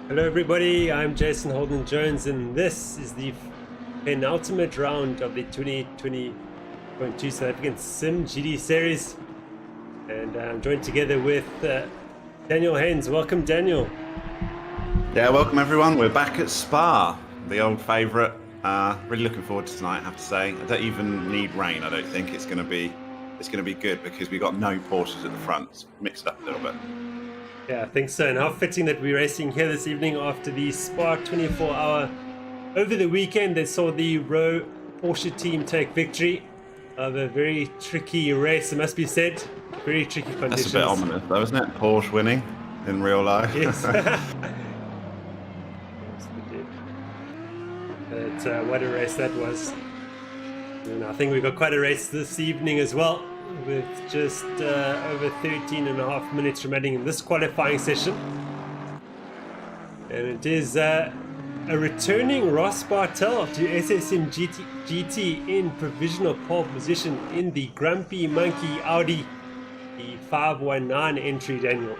Hello everybody, I'm Jason Holden Jones and this is the penultimate round of the 2020.2 South African simGT series, and I'm joined together with Daniel Haynes. Welcome, Daniel. Yeah, welcome everyone. We're back at Spa, the old favourite. Really looking forward to tonight, I have to say. I don't even need rain. I don't think it's going to be good because we've got no Porsches at the front. It's mixed up a little bit. Yeah, I think so. And how fitting that we're racing here this evening after the Spa 24-hour over the weekend that saw the Rowe Porsche team take victory of a very tricky race, it must be said. Very tricky conditions. That's a bit ominous though, isn't it? Porsche winning in real life. Yes. But what a race that was. And I think we've got quite a race this evening as well, with just over 13 and a half minutes remaining in this qualifying session. And it is a returning Ross Bartel to SSM GT in provisional pole position in the Grumpy Monkey Audi, the 519 entry, Daniel.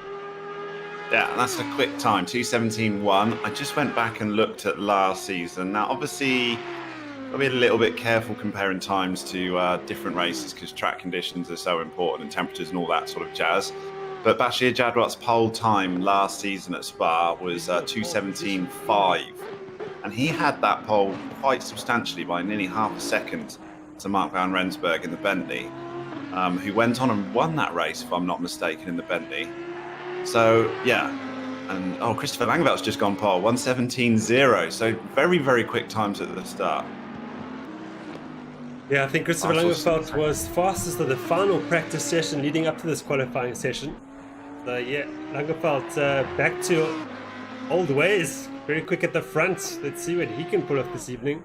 Yeah, that's a quick time, 2:17.1. I just went back and looked at last season. Now, obviously, I'll be a little bit careful comparing times to different races because track conditions are so important and temperatures and all that sort of jazz. But Bashir Jadwat's pole time last season at Spa was 2:17.5. And he had that pole quite substantially by nearly half a second to Mark van Rensburg in the Bentley, who went on and won that race, if I'm not mistaken, in the Bentley. So, yeah. And, Christopher Langevelt's just gone pole, 1:17.0. So very, very quick times at the start. Yeah, I think Christopher Langeveld was fastest of the final practice session leading up to this qualifying session. So yeah, Langeveld back to old ways, very quick at the front. Let's see what he can pull off this evening.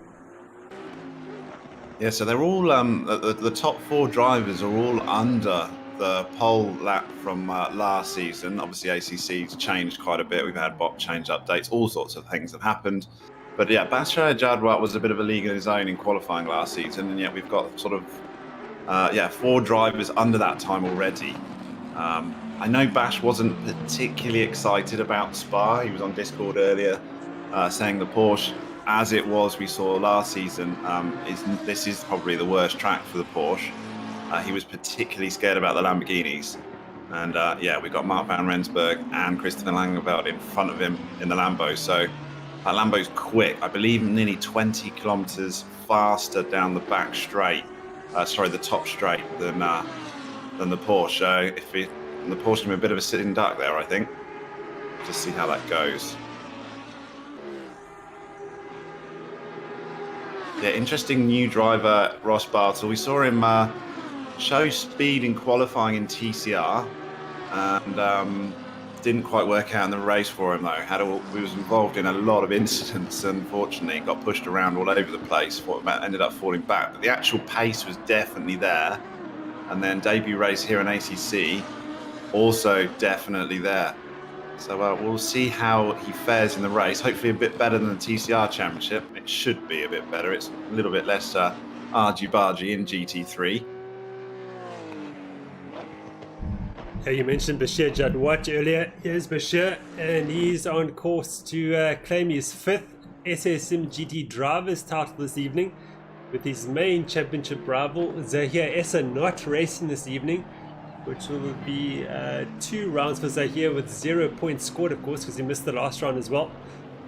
Yeah, so they're all, the top four drivers are all under the pole lap from last season. Obviously, ACC's changed quite a bit. We've had bot change updates, all sorts of things have happened. But yeah, Bashir Jadwat was a bit of a league of his own in qualifying last season, and yet we've got sort of, four drivers under that time already. I know Bash wasn't particularly excited about Spa. He was on Discord earlier saying the Porsche, as it was we saw last season, this is probably the worst track for the Porsche. He was particularly scared about the Lamborghinis. And we've got Mark van Rensburg and Christopher Langeveld in front of him in the Lambo. So that Lambo's quick, I believe nearly 20 kilometers faster down the back straight, the top straight than the Porsche. The Porsche can be a bit of a sitting duck there, I think. Just see how that goes. Yeah, interesting new driver, Ross Bartel. We saw him show speed in qualifying in TCR, and didn't quite work out in the race for him though. He was involved in a lot of incidents, unfortunately, got pushed around all over the place, ended up falling back. But the actual pace was definitely there. And then debut race here in ACC, also definitely there. So we'll see how he fares in the race. Hopefully a bit better than the TCR Championship. It should be a bit better. It's a little bit less argy-bargy in GT3. You mentioned Bashir Jadwat earlier. Here's Bashir, and he's on course to claim his fifth SSM GT Drivers title this evening with his main championship rival Zahir Essa not racing this evening, which will be 2 rounds for Zahir with 0 points scored, of course, because he missed the last round as well.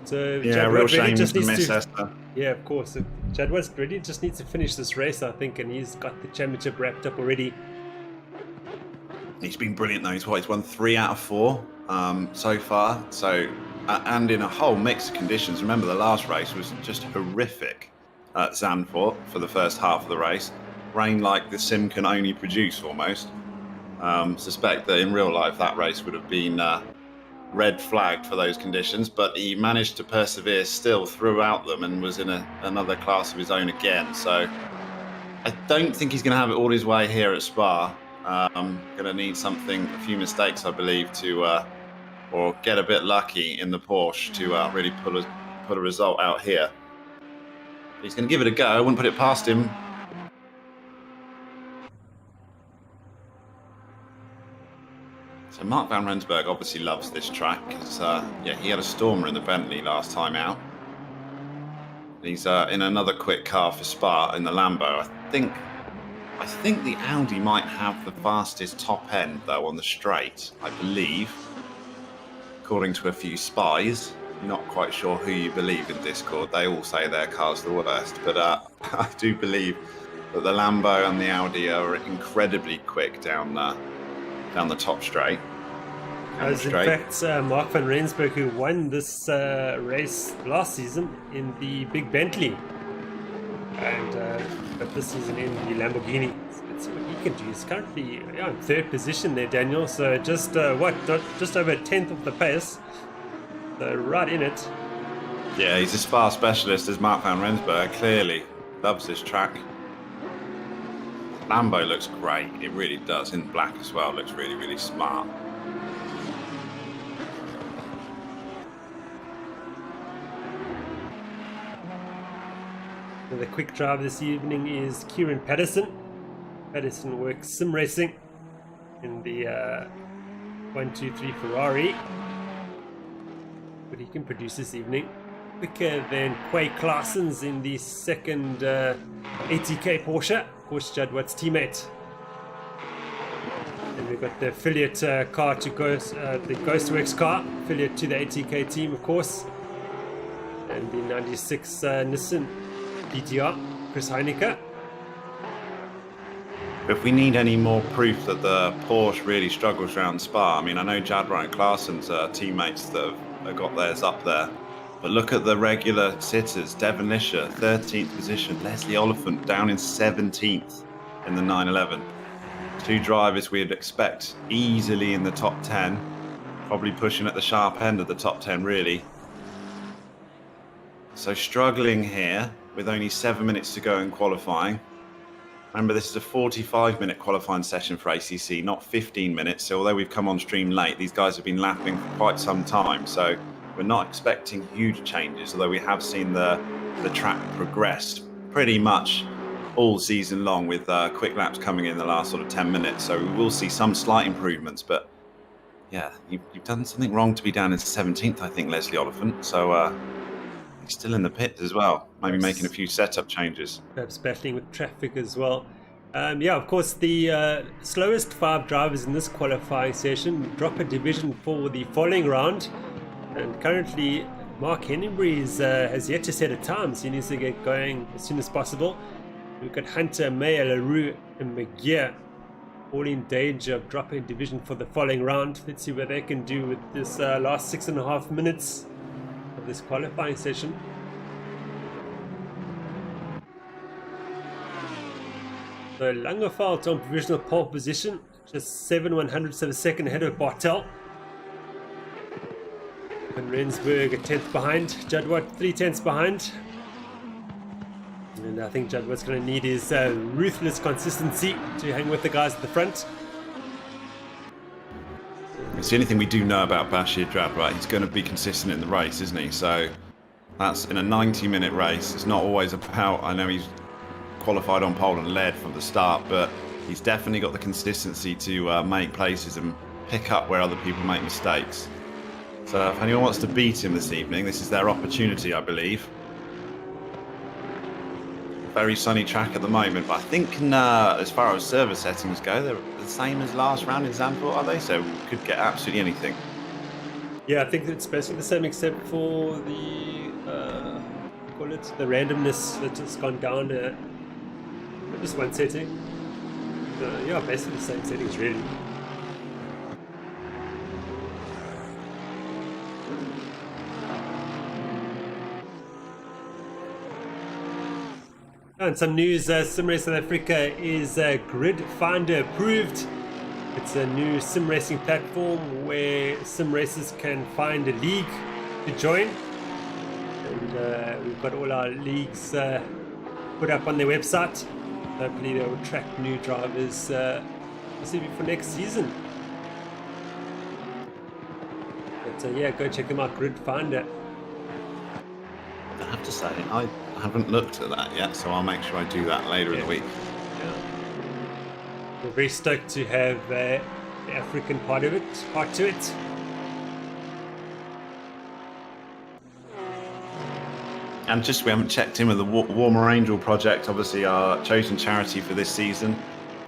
So yeah, real shame just to miss Essa. Yeah, of course. Jadwat really just needs to finish this race, I think, and he's got the championship wrapped up already. He's been brilliant though. He's won 3 out of 4 so far. So, and in a whole mix of conditions. Remember, the last race was just horrific at Zandvoort for the first half of the race. Rain like the sim can only produce almost. Suspect that in real life that race would have been red flagged for those conditions, but he managed to persevere still throughout them and was in another class of his own again. So I don't think he's going to have it all his way here at Spa. Going to need a few mistakes, I believe, to or get a bit lucky in the Porsche to really put a result out here. He's going to give it a go. I wouldn't put it past him. So Mark van Rensburg obviously loves this track because, yeah, he had a Stormer in the Bentley last time out. He's in another quick car for Spa in the Lambo. I think the Audi might have the fastest top end though on the straight, I believe, according to a few spies. Not quite sure who you believe in Discord. They all say their car's the worst, but I do believe that the Lambo and the Audi are incredibly quick down the top straight. As in fact, Mark van Rensburg, who won this race last season in the big Bentley, and but this season in the Lamborghini. Let's see what he can do. He's currently in third position there, Daniel. So just just over a tenth of the pace. So right in it. Yeah, he's as Spa specialist as Mark van Rensburg. Clearly loves this track. Lambo looks great. It really does. In black as well. Looks really, really smart. The quick drive this evening is Kieran Patterson. Patterson works sim racing in the 123 Ferrari. But he can produce this evening. Quicker than Quay Claessens in the second ATK Porsche. Of course, Judd Watt's teammate. And we've got the affiliate car to the Ghostworks car, affiliate to the ATK team, of course. And the 96 Nissan DTR, Chris Heineke. If we need any more proof that the Porsche really struggles around Spa, I mean, I know Jadwat and Claessen's teammates that have got theirs up there, but look at the regular sitters. Devon Lisher, 13th position. Leslie Oliphant down in 17th in the 911. Two drivers we'd expect easily in the top 10, probably pushing at the sharp end of the top 10, really. So struggling here with only 7 minutes to go in qualifying. Remember, this is a 45-minute qualifying session for ACC, not 15 minutes. So although we've come on stream late, these guys have been lapping for quite some time. So we're not expecting huge changes, although we have seen the track progress pretty much all season long with quick laps coming in the last sort of 10 minutes. So we will see some slight improvements. But yeah, you've done something wrong to be down in 17th, I think, Leslie Oliphant. So he's still in the pits as well, maybe making a few setup changes. Perhaps battling with traffic as well. Yeah, of course, the slowest 5 drivers in this qualifying session drop a division for the following round. And currently, Mark Hennebury has yet to set a time, so he needs to get going as soon as possible. We've got Hunter, Mayer, LaRue, and McGear all in danger of dropping division for the following round. Let's see what they can do with this last 6.5 minutes of this qualifying session. So Langerfeld on provisional pole position, just 7/100ths of a second ahead of Bartel. And Rensburg a 10th behind, Jadwat 3/10ths behind. And I think Jadwat's going to need his ruthless consistency to hang with the guys at the front. It's the only thing we do know about Bashir Jadwat. He's going to be consistent in the race, isn't he? So that's in a 90-minute race. It's not always about, I know he's qualified on pole and led from the start, but he's definitely got the consistency to make places and pick up where other people make mistakes. So if anyone wants to beat him this evening, this is their opportunity, I believe. Very sunny track at the moment, but I think as far as server settings go, they're the same as last round in Zandvoort, are they? So we could get absolutely anything. Yeah, I think it's basically the same except for the call it the randomness that has gone down. Just one setting. Yeah, basically the same settings really. And some news, SimRace South Africa is Grid Finder approved. It's a new sim racing platform where sim racers can find a league to join. And we've got all our leagues put up on their website. Hopefully they will attract new drivers possibly for next season. But yeah, go check them out, Grid Finder. I have to say, I haven't looked at that yet, so I'll make sure I do that later in the week. Yeah. We're very stoked to have the African part to it. And just, we haven't checked in with the Warmer Angel project, obviously our chosen charity for this season.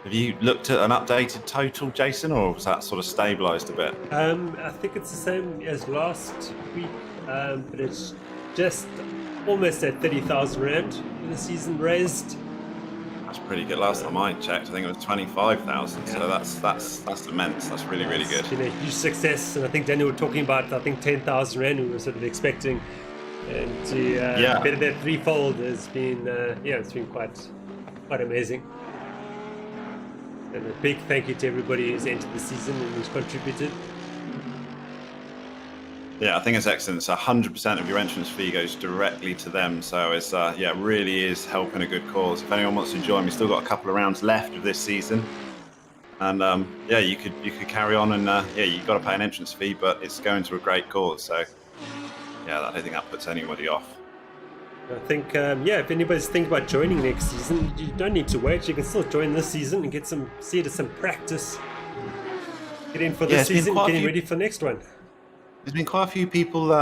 Have you looked at an updated total, Jason, or was that sort of stabilised a bit? I think it's the same as last week, but it's just almost at 30,000 Rand for the season raised. That's pretty good. Last time I checked, I think it was 25,000. So that's immense. That's really good. It's been a huge success, and I think Daniel were talking about 10,000 Rand we were sort of expecting, and to better that threefold has been it's been quite amazing. And a big thank you to everybody who's entered the season and who's contributed. Yeah, I think it's excellent. So 100% of your entrance fee goes directly to them. So it's really is helping a good cause. If anyone wants to join, we've still got a couple of rounds left of this season. And you could carry on, and you've got to pay an entrance fee, but it's going to a great cause. So I don't think that puts anybody off. I think if anybody's thinking about joining next season, you don't need to wait. You can still join this season and get some practice. Get in for this season, getting ready for the next one. There's been quite a few people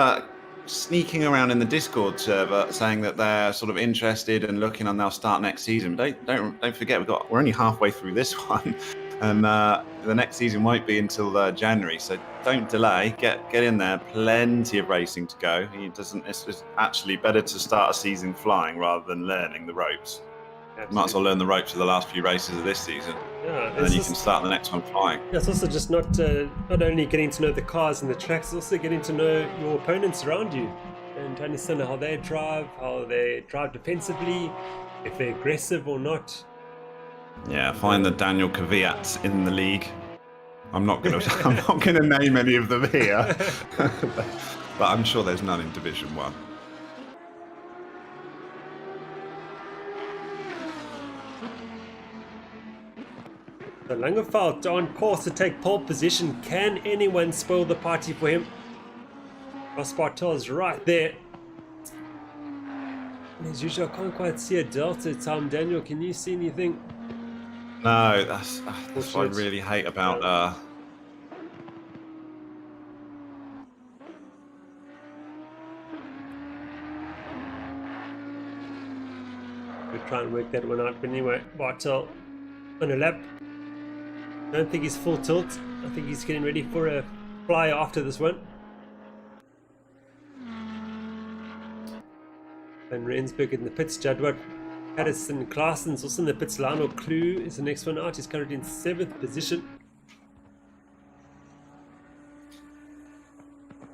sneaking around in the Discord server saying that they're sort of interested and looking, and they'll start next season. But don't forget, we're only halfway through this one, and the next season won't be until January. So don't delay. Get in there. Plenty of racing to go. It's actually better to start a season flying rather than learning the ropes. Absolutely. Might as well learn the ropes for the last few races of this season. Yeah, and then you can start the next one flying. Yeah, it's also just not only getting to know the cars and the tracks, it's also getting to know your opponents around you and to understand how they drive defensively, if they're aggressive or not. Yeah, find the Daniel Kvyats in the league. I'm not gonna name any of them here, but I'm sure there's none in Division 1. So Langerfeldt on course to take pole position. Can anyone spoil the party for him? Ross Bartel's right there. And as usual, I can't quite see a delta time. Daniel, can you see anything? No, that's what I really hate about We'll try and work that one out, but anyway, Bartel on a lap. I don't think he's full tilt. I think he's getting ready for a flyer after this one. Van Rensburg in the pits. Jadwat, Patterson, Klaassen's also in the pits. Lionel Clue is the next one out. He's currently in 7th position.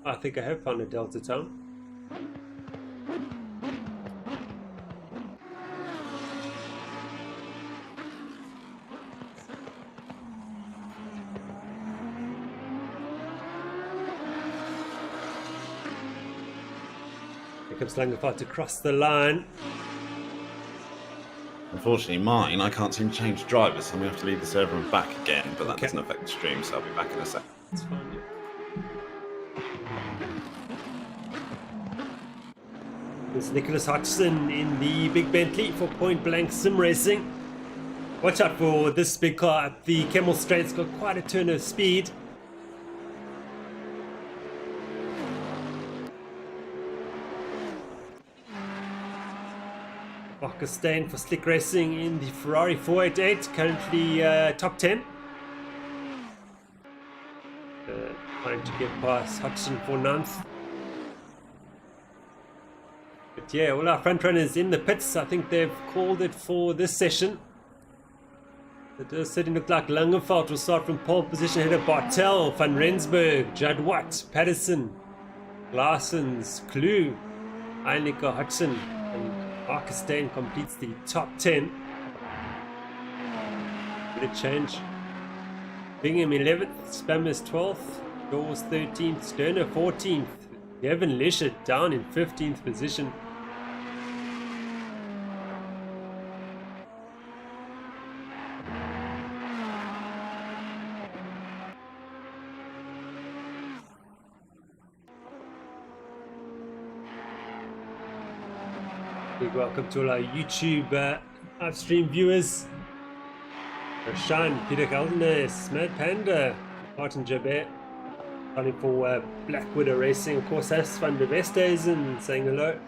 I think I have found a Delta Town. Here comes Langerfeldt to cross the line. Unfortunately, mine, I can't seem to change drivers, so I'm going to have to leave the server and back again, but that doesn't affect the stream, so I'll be back in a sec. That's fine, yeah. There's Nicholas Hodgson in the big Bentley for Point Blank Sim Racing. Watch out for this big car at the Kemmel Straight. It's got quite a turn of speed. Stein for Slick Racing in the Ferrari 488, currently top 10. Trying to get past Hudson for 9th. But yeah, all our front runners in the pits. I think they've called it for this session. It does certainly look like Langerfeldt will start from pole position ahead of Bartel, Van Rensburg, Jadwat, Patterson, Glassens, Clue, Heineke, Hudson, and Arkestein completes the top 10. Bit of change. Bingham 11th, Spammers 12th, Dawes 13th, Sterner 14th, Gavin Lesher down in 15th position. Big welcome to all our YouTube live stream viewers. Roshan, Peter Caldenes, Mad Panda, Martin Jabet, running for Black Widow Racing. Of course, that's Van der Westhuizen saying hello.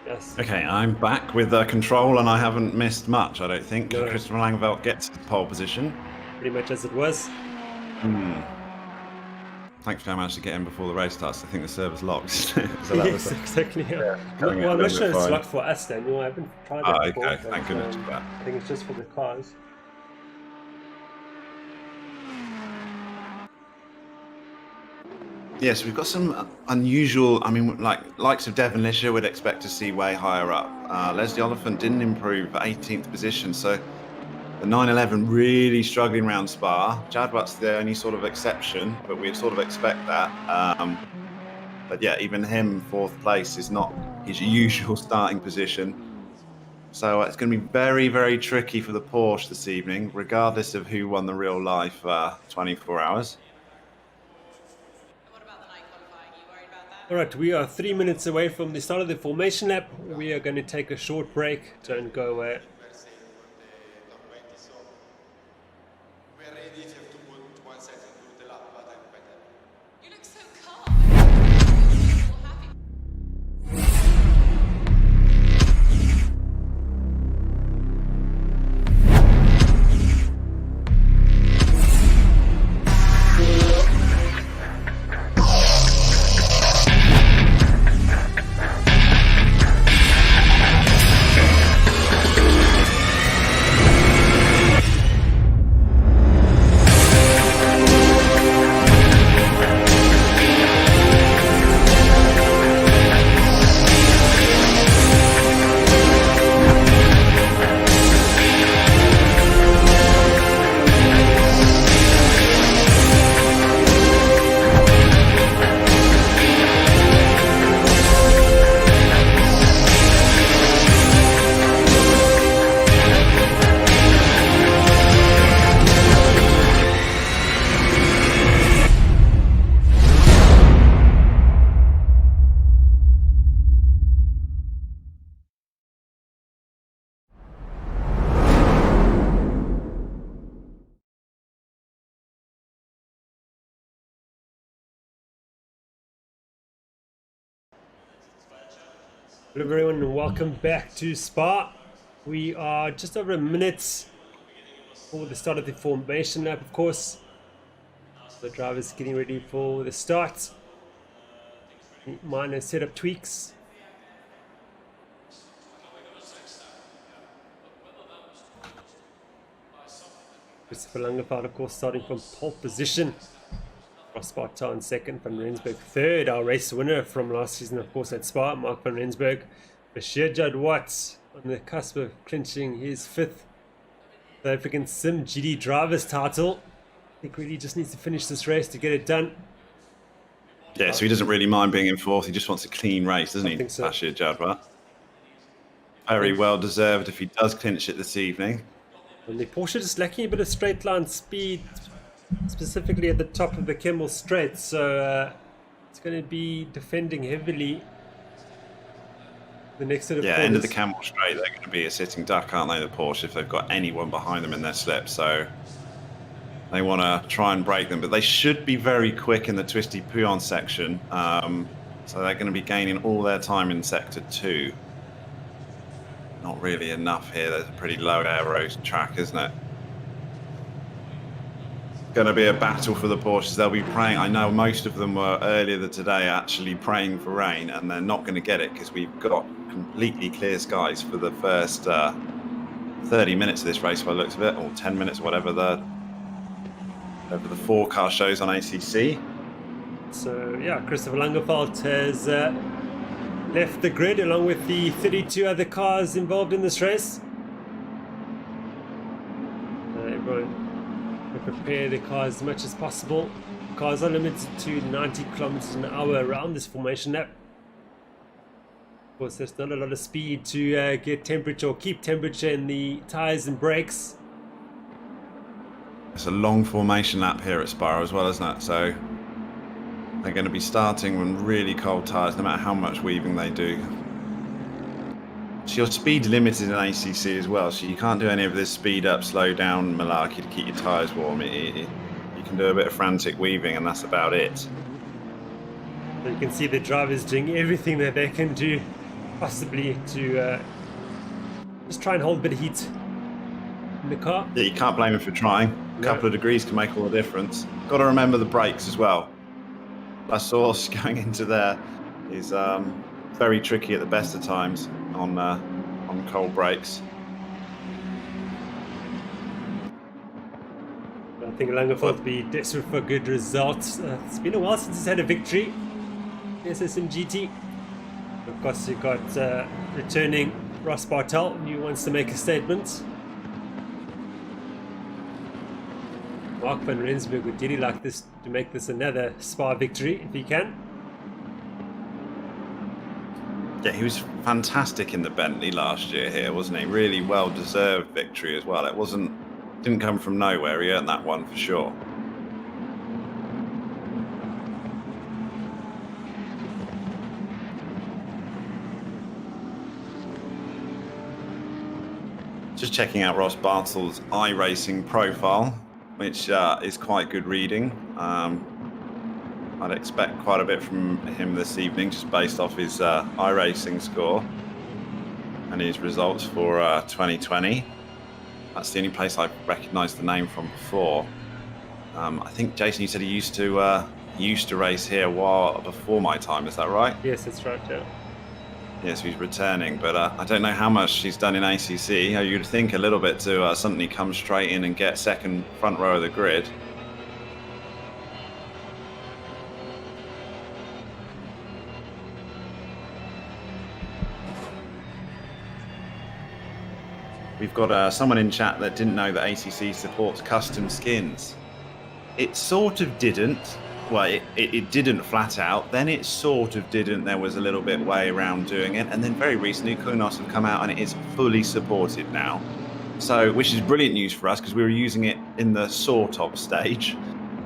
Yes. Okay, I'm back with control, and I haven't missed much, I don't think. No. Christopher Langeveld gets the pole position. Pretty much as it was. Thankfully, I managed to get in before the race starts. I think the server's locked. So Yes, exactly. Yeah. Well, I'm not sure it's locked for us, Daniel. I haven't tried that before. Okay, thank goodness for that. I think it's just for the cars. Yes, we've got some unusual. I mean, likes of Devon Lisher would expect to see way higher up. Leslie Oliphant didn't improve, 18th position. So the 911 really struggling around Spa. Jadwat's the only sort of exception, but we'd sort of expect that. But yeah, even him, fourth place is not his usual starting position. So it's going to be very, very tricky for the Porsche this evening, regardless of who won the real life 24 hours. All right, we are 3 minutes away from the start of the formation lap. We are going to take a short break. Don't go away. You look so calm. Hello everyone and welcome back to Spa. We are just over a minute for the start of the formation lap, of course. The driver's getting ready for the start. Minor setup tweaks. Christopher Langeveld, of course, starting from pole position. Spa in second, Van Rensburg third, our race winner from last season, of course, at Spa, Mark Van Rensburg. Bashir Jadwat on the cusp of clinching his fifth South African simGT driver's title. I think really just needs to finish this race to get it done. Yeah, so he doesn't really mind being in fourth. He just wants a clean race, doesn't he, think so. Bashir Jadwat? Very well deserved if he does clinch it this evening. And the Porsche just lacking a bit of straight line speed, specifically at the top of the Kemmel Straight, so it's going to be defending heavily the next set of corners. End of the Camel Straight, they're going to be a sitting duck, aren't they, the Porsche, if they've got anyone behind them in their slip, so they want to try and break them, but they should be very quick in the Twisty Pouillon section, so they're going to be gaining all their time in Sector 2. Not really enough here, there's a pretty low aero track, isn't it? Going to be a battle for the Porsches. They'll be praying. I know most of them were earlier today actually praying for rain, and they're not going to get it because we've got completely clear skies for the first 30 minutes of this race by the looks of it, or 10 minutes, whatever the forecast shows on ACC. So yeah, Christopher Langeveld has left the grid along with the 32 other cars involved in this race. Everyone prepare the cars as much as possible. Cars are limited to 90 kilometers an hour around this formation lap. Of course, there's not a lot of speed to get temperature or keep temperature in the tires and brakes. It's a long formation lap here at Spa as well, isn't it? So they're going to be starting on really cold tires no matter how much weaving they do. So your speed limited in ACC as well, so you can't do any of this speed up, slow down malarkey to keep your tyres warm. You can do a bit of frantic weaving, and that's about it. So you can see the drivers doing everything that they can do, possibly to just try and hold a bit of heat in the car. Yeah, you can't blame him for trying. A couple of degrees can make all the difference. Got to remember the brakes as well. La Source going into there is very tricky at the best of times on cold brakes. I think Langerfeld will be desperate for good results. It's been a while since he's had a victory. simGT. Of course, you've got returning Ross Bartel, who wants to make a statement. Mark van Rensburg would really like this to make this another Spa victory if he can. Yeah, he was fantastic in the Bentley last year here, wasn't he? Really well-deserved victory as well. Didn't come from nowhere. He earned that one for sure. Just checking out Ross Bartel's iRacing profile, which is quite good reading. I'd expect quite a bit from him this evening, just based off his iRacing score and his results for 2020. That's the only place I've recognised the name from before. I think, Jason, you said he used to race here before my time. Is that right? Yes, that's right. Yeah. Yes, he's returning, but I don't know how much he's done in ACC. You'd think a little bit to suddenly come straight in and get second front row of the grid. We've got someone in chat that didn't know that ACC supports custom skins. It sort of didn't. Well, it didn't flat out. Then it sort of didn't. There was a little bit way around doing it. And then very recently, Kunos have come out and it is fully supported now. So, which is brilliant news for us because we were using it in the sort of stage.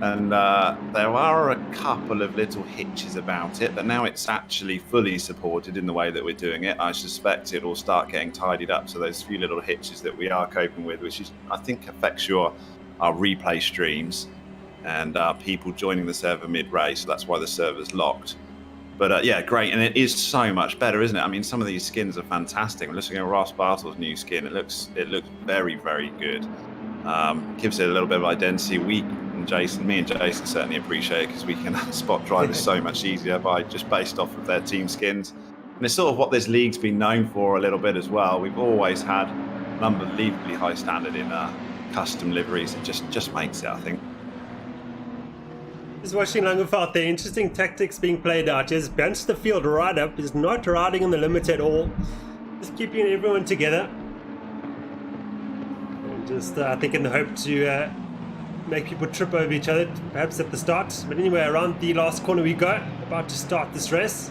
And there are a couple of little hitches about it, but now it's actually fully supported in the way that we're doing it. I suspect it will start getting tidied up. So those few little hitches that we are coping with, which is, I think, affects our replay streams and people joining the server mid-race. So that's why the server's locked. But yeah, great. And it is so much better, isn't it? I mean, some of these skins are fantastic. We're looking at Ross Bartel's new skin. It looks very, very good. Gives it a little bit of identity. Me and Jason certainly appreciate it because we can spot drivers so much easier by just based off of their team skins. And it's sort of what this league's been known for a little bit as well. We've always had an unbelievably high standard in custom liveries. It just makes it, I think. Just watching Langerfeld there, interesting tactics being played out. He's benched the field right up. He's not riding on the limit at all. Just keeping everyone together. And just, I think, in the hope to make people trip over each other, perhaps at the start. But anyway, around the last corner we go. About to start this race.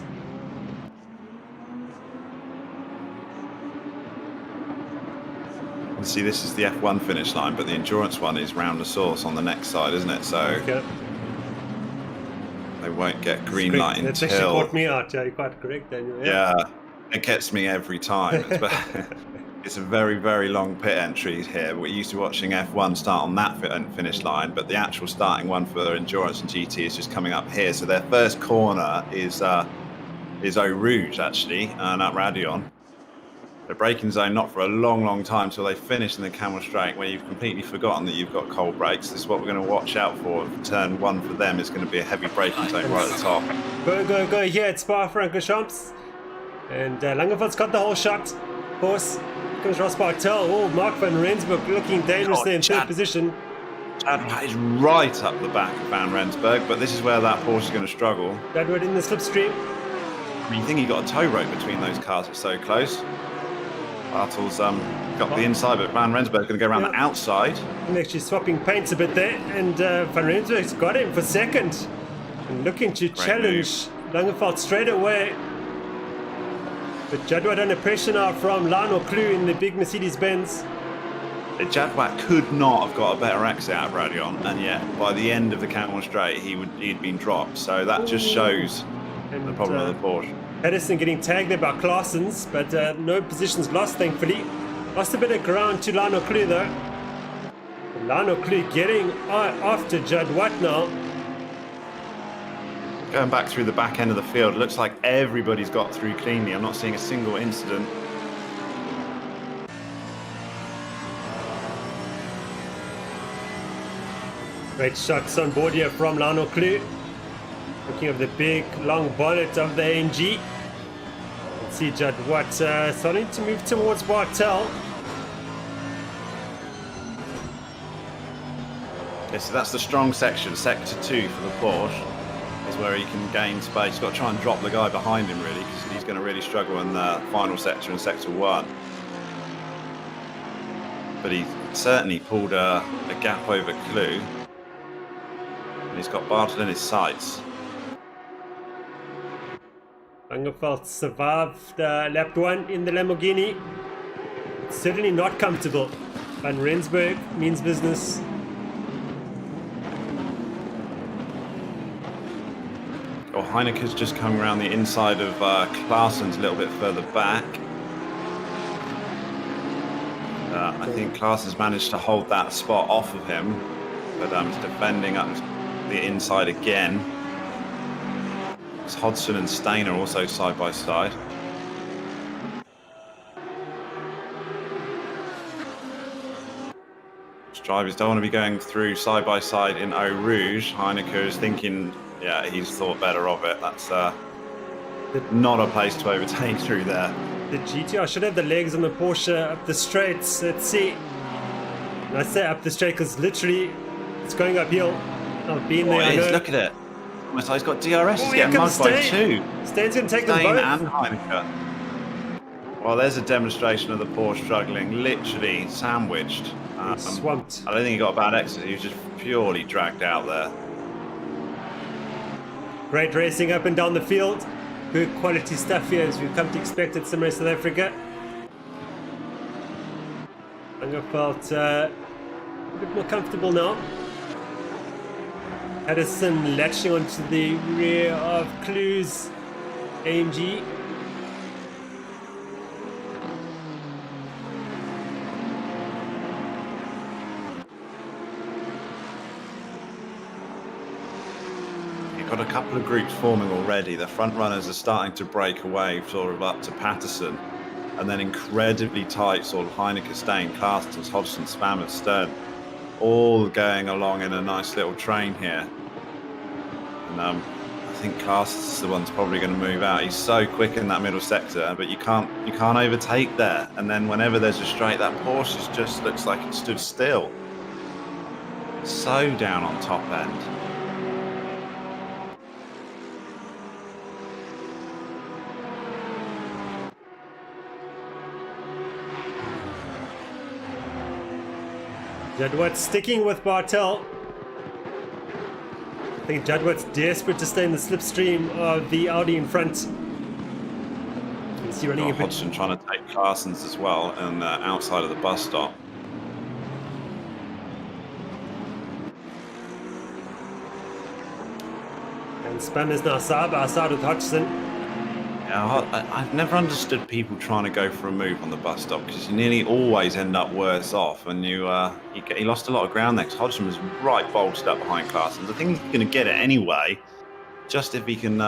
See, this is the F1 finish line, but the endurance one is round the source on the next side, isn't it? So Okay. they won't get green light That's actually until... caught me out. Yeah, you're quite correct, Daniel. Yeah, it gets me every time. It's a very, very long pit entry here. We're used to watching F1 start on that finish line, but the actual starting one for endurance and GT is just coming up here. So their first corner is Eau Rouge, actually, at Radion. The braking zone not for a long, long time till they finish in the Camel Straight, where you've completely forgotten that you've got cold brakes. This is what we're going to watch out for. Turn one for them is going to be a heavy braking zone right at the top. Go here at Spa-Francorchamps. And Langerfeld's got the whole shot. Of course, here comes Ross Bartel. Oh, Mark van Rensburg looking dangerous there in third position. Chad is right up the back of Van Rensburg, but this is where that Porsche is going to struggle. Edward in the slipstream. I mean, you think he got a tow rope between those cars, it's so close. Bartel's got the inside, but Van Rensburg's going to go around the outside. And actually swapping paints a bit there, and Van Rensburg's got him for second. And looking to challenge Langerfeld straight away. But Jadwat under pressure now from Lionel Clue in the big Mercedes-Benz. Jadwat could not have got a better exit out of Radion, and yet by the end of the Camel Straight, he'd been dropped. So that just shows the problem of the Porsche. Pedersen getting tagged there by Claessens, but no positions lost, thankfully. Lost a bit of ground to Lano Klu, though. Lano Klu getting after Judd Watt now. Going back through the back end of the field, it looks like everybody's got through cleanly. I'm not seeing a single incident. Great shots on board here from Lano Klu. Looking at the big, long bonnet of the AMG. Let's see Judd Watt starting to move towards Bartel. Yeah, so that's the strong section, sector 2 for the Porsche, is where he can gain space. He's got to try and drop the guy behind him, really, because he's going to really struggle in the final sector in sector 1. But he certainly pulled a gap over Klu. And he's got Bartel in his sights. Langeveld survived lap 1 in the Lamborghini. Certainly not comfortable. Van Rensburg means business. Well, Heineke's just coming around the inside of Claessens a little bit further back. I think Claessens managed to hold that spot off of him, but he's defending up the inside again. It's Hodgson and Steiner also side by side. Drivers don't want to be going through side by side in Eau Rouge. Heineke is thinking, yeah, he's thought better of it. That's not a place to overtake through there. The GTR should have the legs on the Porsche up the straights. Let's see. And I say up the straight because literally it's going uphill. I've been there. I know. Look at it. Almost like he's got DRS. He's getting mugged by two. Stain's going to take them Stein both. and Heineke. Well, there's a demonstration of the Porsche struggling, literally sandwiched. Swamped. I don't think he got a bad exit. He was just purely dragged out there. Great racing up and down the field. Good quality stuff here as we've come to expect at Simrace South Africa. Langeveld a bit more comfortable now. Pedersen latching onto the rear of Klu's AMG. Got a couple of groups forming already. The front runners are starting to break away, sort of up to Patterson, and then incredibly tight, sort of Heineke, Stein, Claessens, Hodgson, Spammer, Stern, all going along in a nice little train here. And I think Claessens is the one that's probably going to move out. He's so quick in that middle sector, but you can't overtake there. And then whenever there's a straight, that Porsche just looks like it stood still. So down on top end. Judd Watt sticking with Bartel. I think Judd Watt's desperate to stay in the slipstream of the Audi in front. See running a bit. Hodgson trying to take Claessens as well, and outside of the bus stop. And Spammer's now side by side with Hodgson. Yeah, I've never understood people trying to go for a move on the bus stop because you nearly always end up worse off. And he lost a lot of ground there because Hodgson was right bolted up behind Claessens. I think he's going to get it anyway, just if he can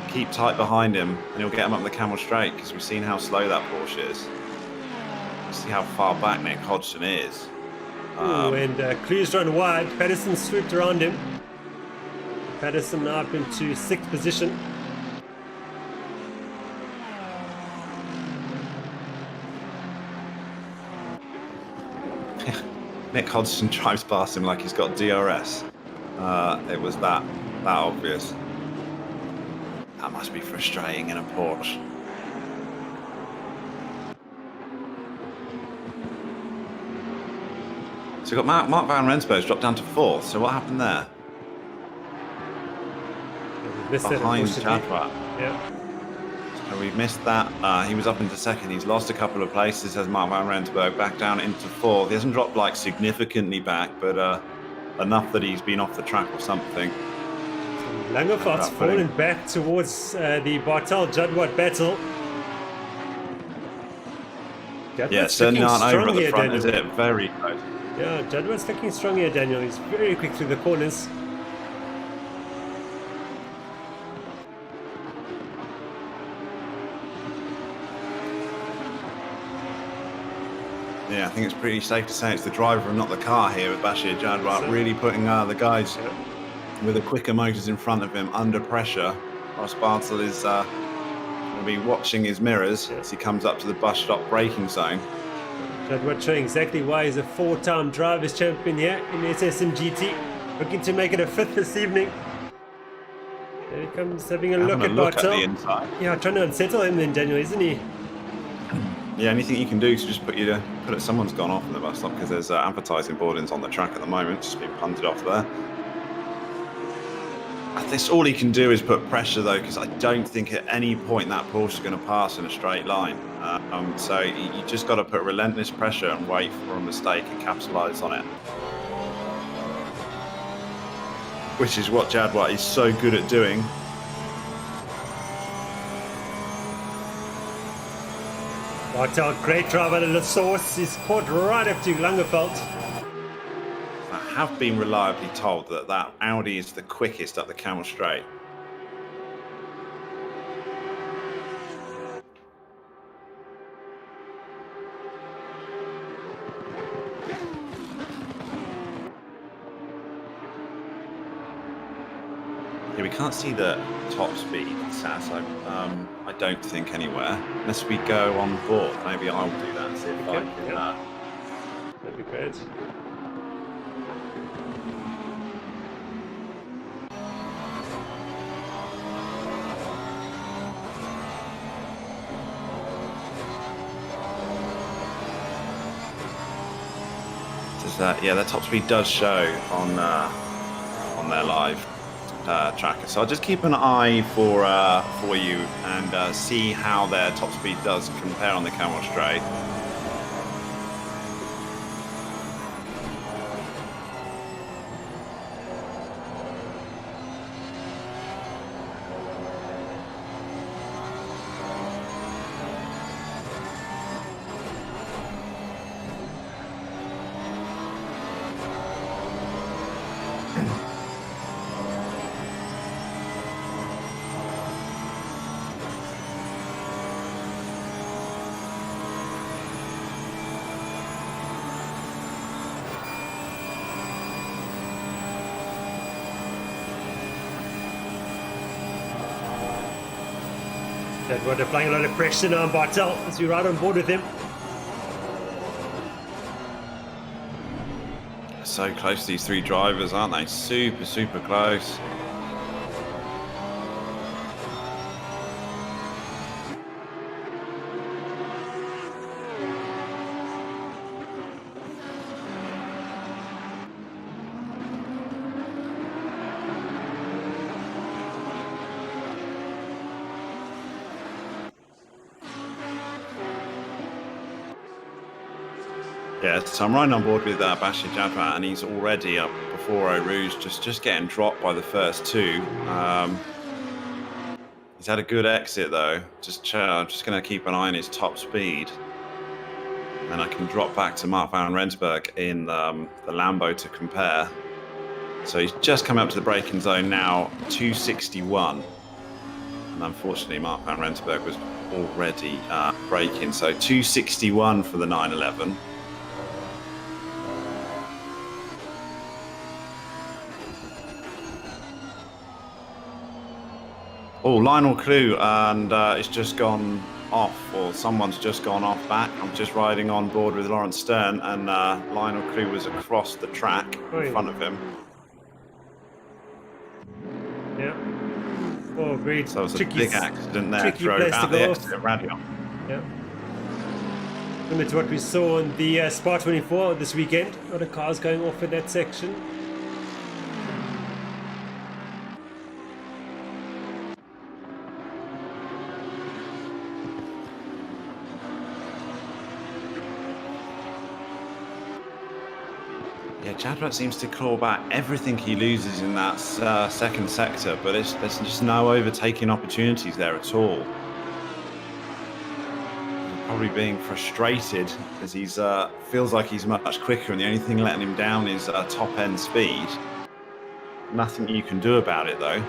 keep tight behind him, and he'll get him up the Camel Straight because we've seen how slow that Porsche is. See how far back Nick Hodgson is. And Klu's run wide. Pedersen swooped around him. Pedersen now up into 6th position. Nick Hodgson drives past him like he's got DRS. It was that obvious. That must be frustrating in a Porsche. So we've got Mark Van Rensburg's dropped down to 4th. So what happened there? Behind Jadwat. Yeah. So we've missed that. He was up into 2nd. He's lost a couple of places as Mark Van Rensburg back down into 4th. He hasn't dropped like significantly back, but enough that he's been off the track or something. Langerfeld's Right, buddy. fallen back towards the Bartel-Jadwat battle. Yeah, Jadwat's certainly looking aren't over strong at the here, front, Daniel. is it? Very close. Yeah, Jadwat's looking strong here, Daniel. He's very quick through the corners. Yeah, I think it's pretty safe to say it's the driver and not the car here with Bashir Jadwat So- really putting the guys Yeah. with the quicker motors in front of him under pressure. Ross Bartel is going to be watching his mirrors as he comes up to the bus stop braking zone. Jadwat showing exactly why he's a 4-time drivers champion here in SSMGT. Looking to make it a 5th this evening. There he comes, having a look Having at a look at Bartel. the inside. Yeah, trying to unsettle him then, Daniel, isn't he? Yeah, anything you can do to just put it. Someone's gone off in the bus stop because there's advertising boardings on the track at the moment, just being punted off there. This all he can do is put pressure though, because I don't think at any point that Porsche is going to pass in a straight line. So you just got to put relentless pressure and wait for a mistake and capitalise on it. Which is what Jadwat is so good at doing. Bartel, great drive out of the source. He's caught right up to Langerfeld. I have been reliably told that Audi is the quickest up the Camel Straight. Yeah, we can't see the top speed, Sass. I don't think anywhere. Unless we go on board. Maybe I'll do that and see if I Okay, can. yeah. That'd be great. Does that? Yeah, the top speed does show on their live tracker. So I'll just keep an eye for you and see how their top speed does compare on the Camel Straight. Jadwat applying a lot of pressure now on Bartel as we ride on board with him. So close, these three drivers, aren't they? Super, super close. Yeah, so I'm riding on board with Bashir Jadwat, and he's already up before Eau Rouge, just getting dropped by the first two. He's had a good exit though. I'm just going to keep an eye on his top speed, and I can drop back to Mark van Rensburg in the Lambo to compare. So he's just come up to the braking zone now, 261, and unfortunately Mark van Rensburg was already braking. So 261 for the 911. Oh, Lionel Clue, and it's just gone off, or someone's just gone off back. I'm just riding on board with Lawrence Stern, and Lionel Clue was across the track in front of him. Yeah. Oh, great. So it was a tricky, big accident there, tricky throw place to out the go exit off. radio. Yeah. Similar to what we saw on the Spa-Francorchamps this weekend. A lot of cars going off in that section. Yeah, Jadrat seems to claw back everything he loses in that second sector, but there's just no overtaking opportunities there at all. Probably being frustrated as he's feels like he's much quicker, and the only thing letting him down is top end speed. Nothing you can do about it though.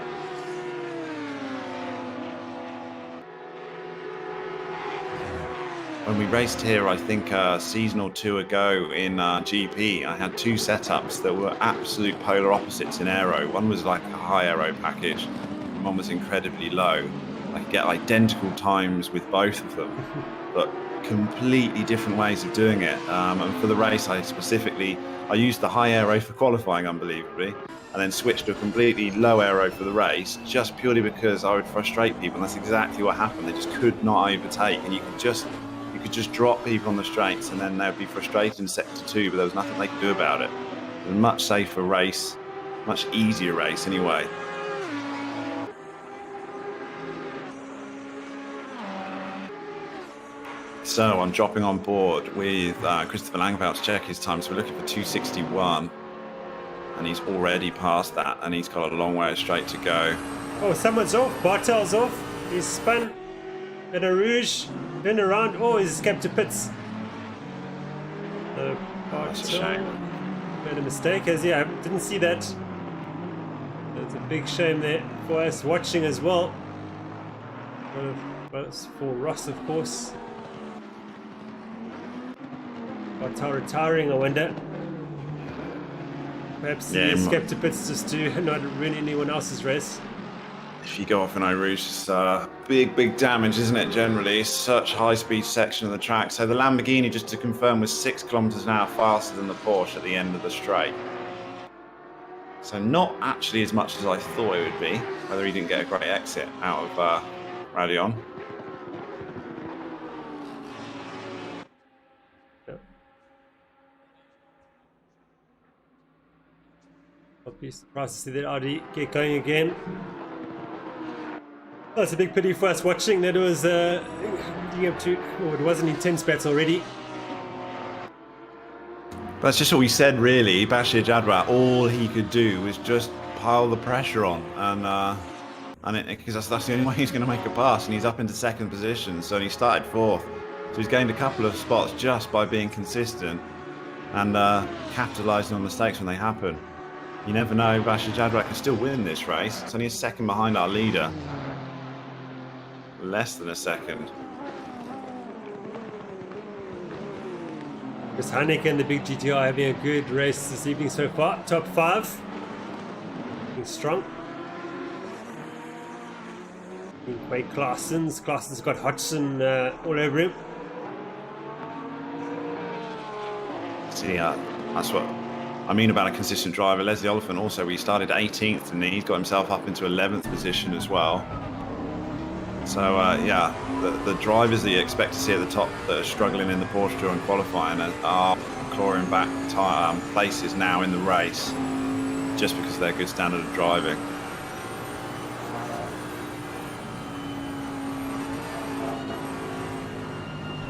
When we raced here, I think a season or two ago in GP, I had two setups that were absolute polar opposites in aero. One was like a high aero package, and one was incredibly low. I could get identical times with both of them, but completely different ways of doing it. And for the race, I used the high aero for qualifying, unbelievably, and then switched to a completely low aero for the race, just purely because I would frustrate people. And that's exactly what happened. They just could not overtake, and you could just drop people on the straights, and then they'd be frustrated in sector 2, but there was nothing they could do about it. It was a much safer race, much easier race anyway. So I'm dropping on board with Christopher Langveld to check his time. So we're looking for 261, and he's already past that, and he's got a long way straight to go. Oh, someone's off. Bartel's off. He's spun at a rouge, been around. Oh, he's escaped to pits. That's a shame. Made a mistake, has he? I didn't see that. That's a big shame there for us watching as well. But for Ross, of course. Bartel retiring, I wonder. Perhaps he escaped to pits just to not ruin anyone else's race. If you go off an Eau Rouge, it's big damage, isn't it, generally? It's such high-speed section of the track. So the Lamborghini, just to confirm, was 6 kilometers an hour faster than the Porsche at the end of the straight. So not actually as much as I thought it would be, whether he didn't get a great exit out of Radion. I'll be surprised to see that Audi get going again. That's a big pity for us watching. That was it was an intense battle already. That's just what we said, really. Bashir Jadrat, all he could do was just pile the pressure on, because that's the only way he's going to make a pass. And he's up into second position, so he started fourth. So he's gained a couple of spots just by being consistent and capitalising on mistakes when they happen. You never know, Bashir Jadrat can still win this race. It's only a second behind our leader. Less than a second. Chris Heineke and the big GTR having a good race this evening so far. Top 5. Looking strong. Quake Claassens. Claassen's got Hodgson all over him. See, that's what I mean about a consistent driver. Leslie Oliphant also, he started 18th and he's got himself up into 11th position as well. So yeah, the drivers that you expect to see at the top that are struggling in the Porsche during qualifying are clawing back places now in the race just because of their good standard of driving.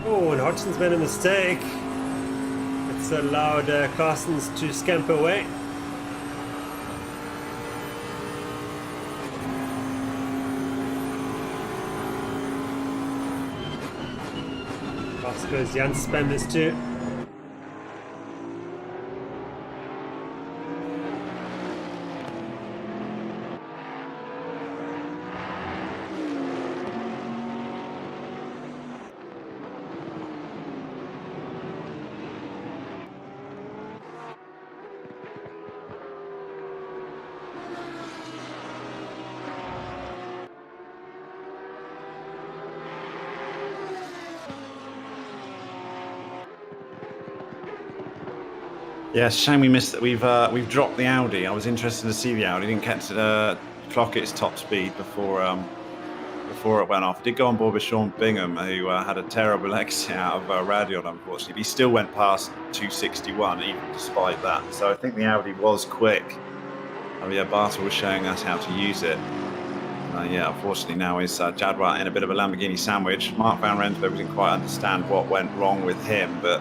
Oh, and Hodgson's made a mistake. It's allowed Claassens to scamper away. Goes Jan spam this too. Yeah, it's a shame we missed that. We've dropped the Audi. I was interested to see the Audi. Didn't get to clock its top speed before it went off. Did go on board with Sean Bingham, who had a terrible exit out of Radion, unfortunately. But he still went past 261, even despite that. So I think the Audi was quick. Yeah, Bartel was showing us how to use it. Yeah, unfortunately now is Jadrat in a bit of a Lamborghini sandwich. Mark van Rensburg didn't quite understand what went wrong with him, but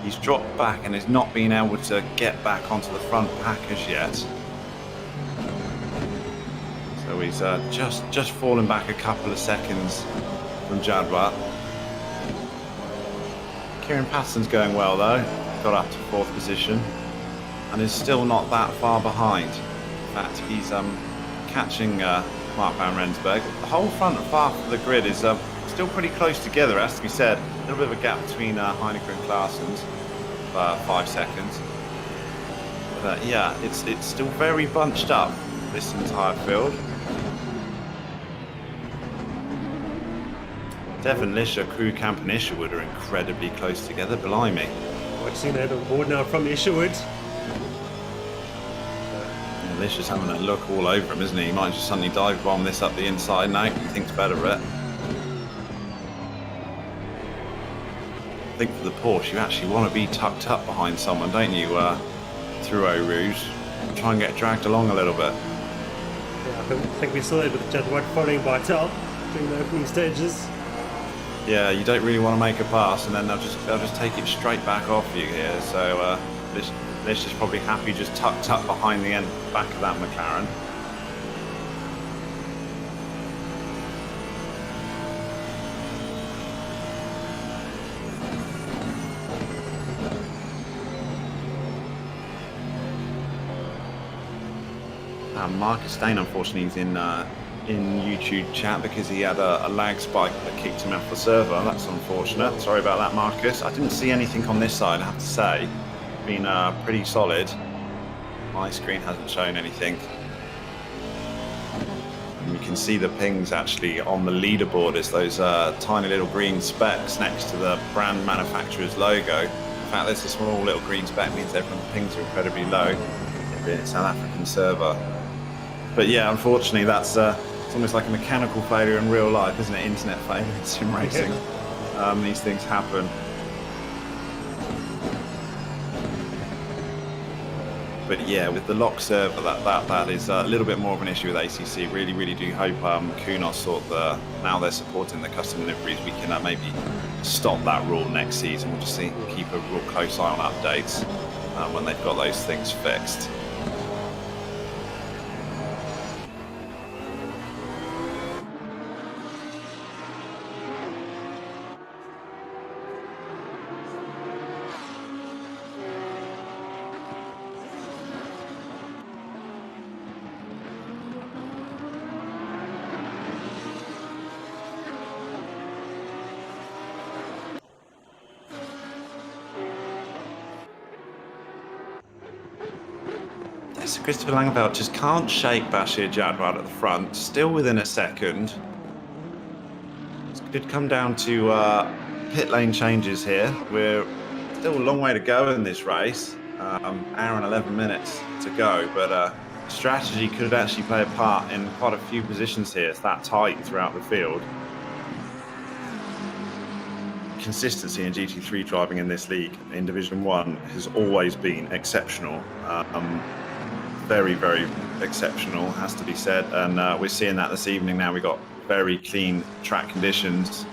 He's dropped back and has not been able to get back onto the front pack as yet. So he's just fallen back a couple of seconds from Jadwat. Kieran Patterson's going well though. Got up to 4th position and is still not that far behind. In fact, he's catching Mark van Rensburg. The whole front half of the grid is still pretty close together, it has to be said. A little bit of a gap between Heineken and Claessen's, 5 seconds. But yeah, it's still very bunched up, this entire field. Devon Lisher, Crew Camp and Isherwood are incredibly close together, blimey. Watching that on board now from Isherwood. Yeah, Lisher's having a look all over him, isn't he? He might just suddenly dive bomb this up the inside now. He thinks better of it. I think for the Porsche, you actually want to be tucked up behind someone, don't you, through Eau Rouge? Try and get dragged along a little bit. Yeah, I think we saw that with Jadwat following Bartel during the opening stages. Yeah, you don't really want to make a pass, and then they'll just take it straight back off you here. So this is probably happy just tucked up behind the end back of that McLaren. Marcus Stain, unfortunately, is in YouTube chat because he had a lag spike that kicked him off the server. That's unfortunate. Sorry about that, Marcus. I didn't see anything on this side, I have to say. Been pretty solid. My screen hasn't shown anything. And you can see the pings actually on the leaderboard as those tiny little green specks next to the brand manufacturer's logo. In fact, there's a small little green speck, means everyone's pings are incredibly low. It's South African server. But yeah, unfortunately, that's it's almost like a mechanical failure in real life, isn't it? Internet failure in sim racing. These things happen. But yeah, with the lock server, that is a little bit more of an issue with ACC. Really do hope Kunos sort now they're supporting the custom liveries, we can maybe stop that rule next season. We'll just keep a real close eye on updates when they've got those things fixed. So Christopher Langeveld just can't shake Bashir Jadwat at the front, still within a second. It could come down to pit lane changes here. We're still a long way to go in this race, hour and 11 minutes to go, but strategy could actually play a part in quite a few positions here. It's that tight throughout the field. Consistency in GT3 driving in this league, in Division 1, has always been exceptional. Very exceptional, has to be said, and we're seeing that this evening now. We got very clean track conditions.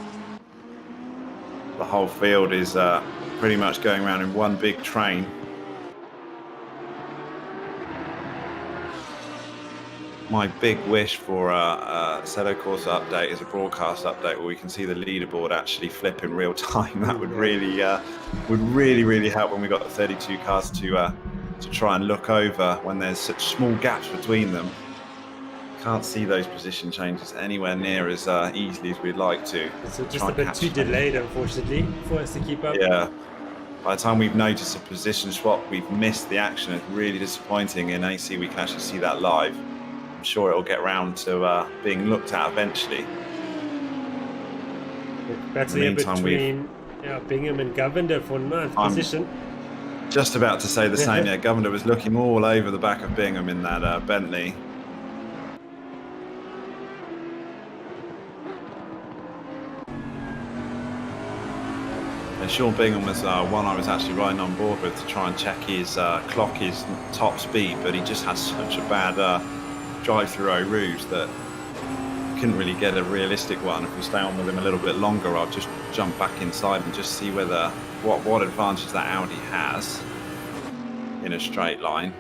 The whole field is pretty much going around in one big train. My big wish for a Sedo Corsa update is a broadcast update where we can see the leaderboard actually flip in real time. That would really help when we got the 32 cars to try and look over when there's such small gaps between them. Can't see those position changes anywhere near as easily as we'd like to. So just a bit too delayed, unfortunately, for us to keep up. Yeah. By the time we've noticed a position swap, we've missed the action. It's really disappointing. In AC, we can actually see that live. I'm sure it'll get around to being looked at eventually. That's the between Bingham and Govender for 9th position. Just about to say the same. Yeah, Govender was looking all over the back of Bingham in that Bentley. And Sean Bingham was one I was actually riding on board with to try and check his clock, his top speed, but he just had such a bad drive through Eau Rouge that couldn't really get a realistic one. If we stay on with him a little bit longer, I'll just jump back inside and just see whether what advantage that Audi has in a straight line,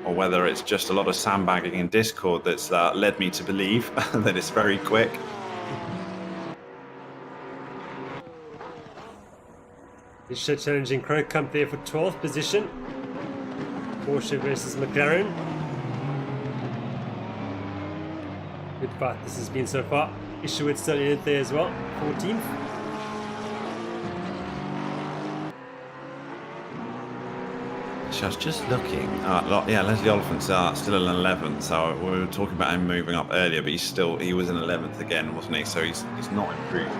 or whether it's just a lot of sandbagging in Discord that's led me to believe that it's very quick. Lisher challenging Krockamp there for 12th position. Porsche versus McLaren. Good fight this has been so far. Isherwood still in it there as well, 14th. So I was just looking. Leslie Oliphant's still in 11th. So we were talking about him moving up earlier, but he was in 11th again, wasn't he? So he's not improved.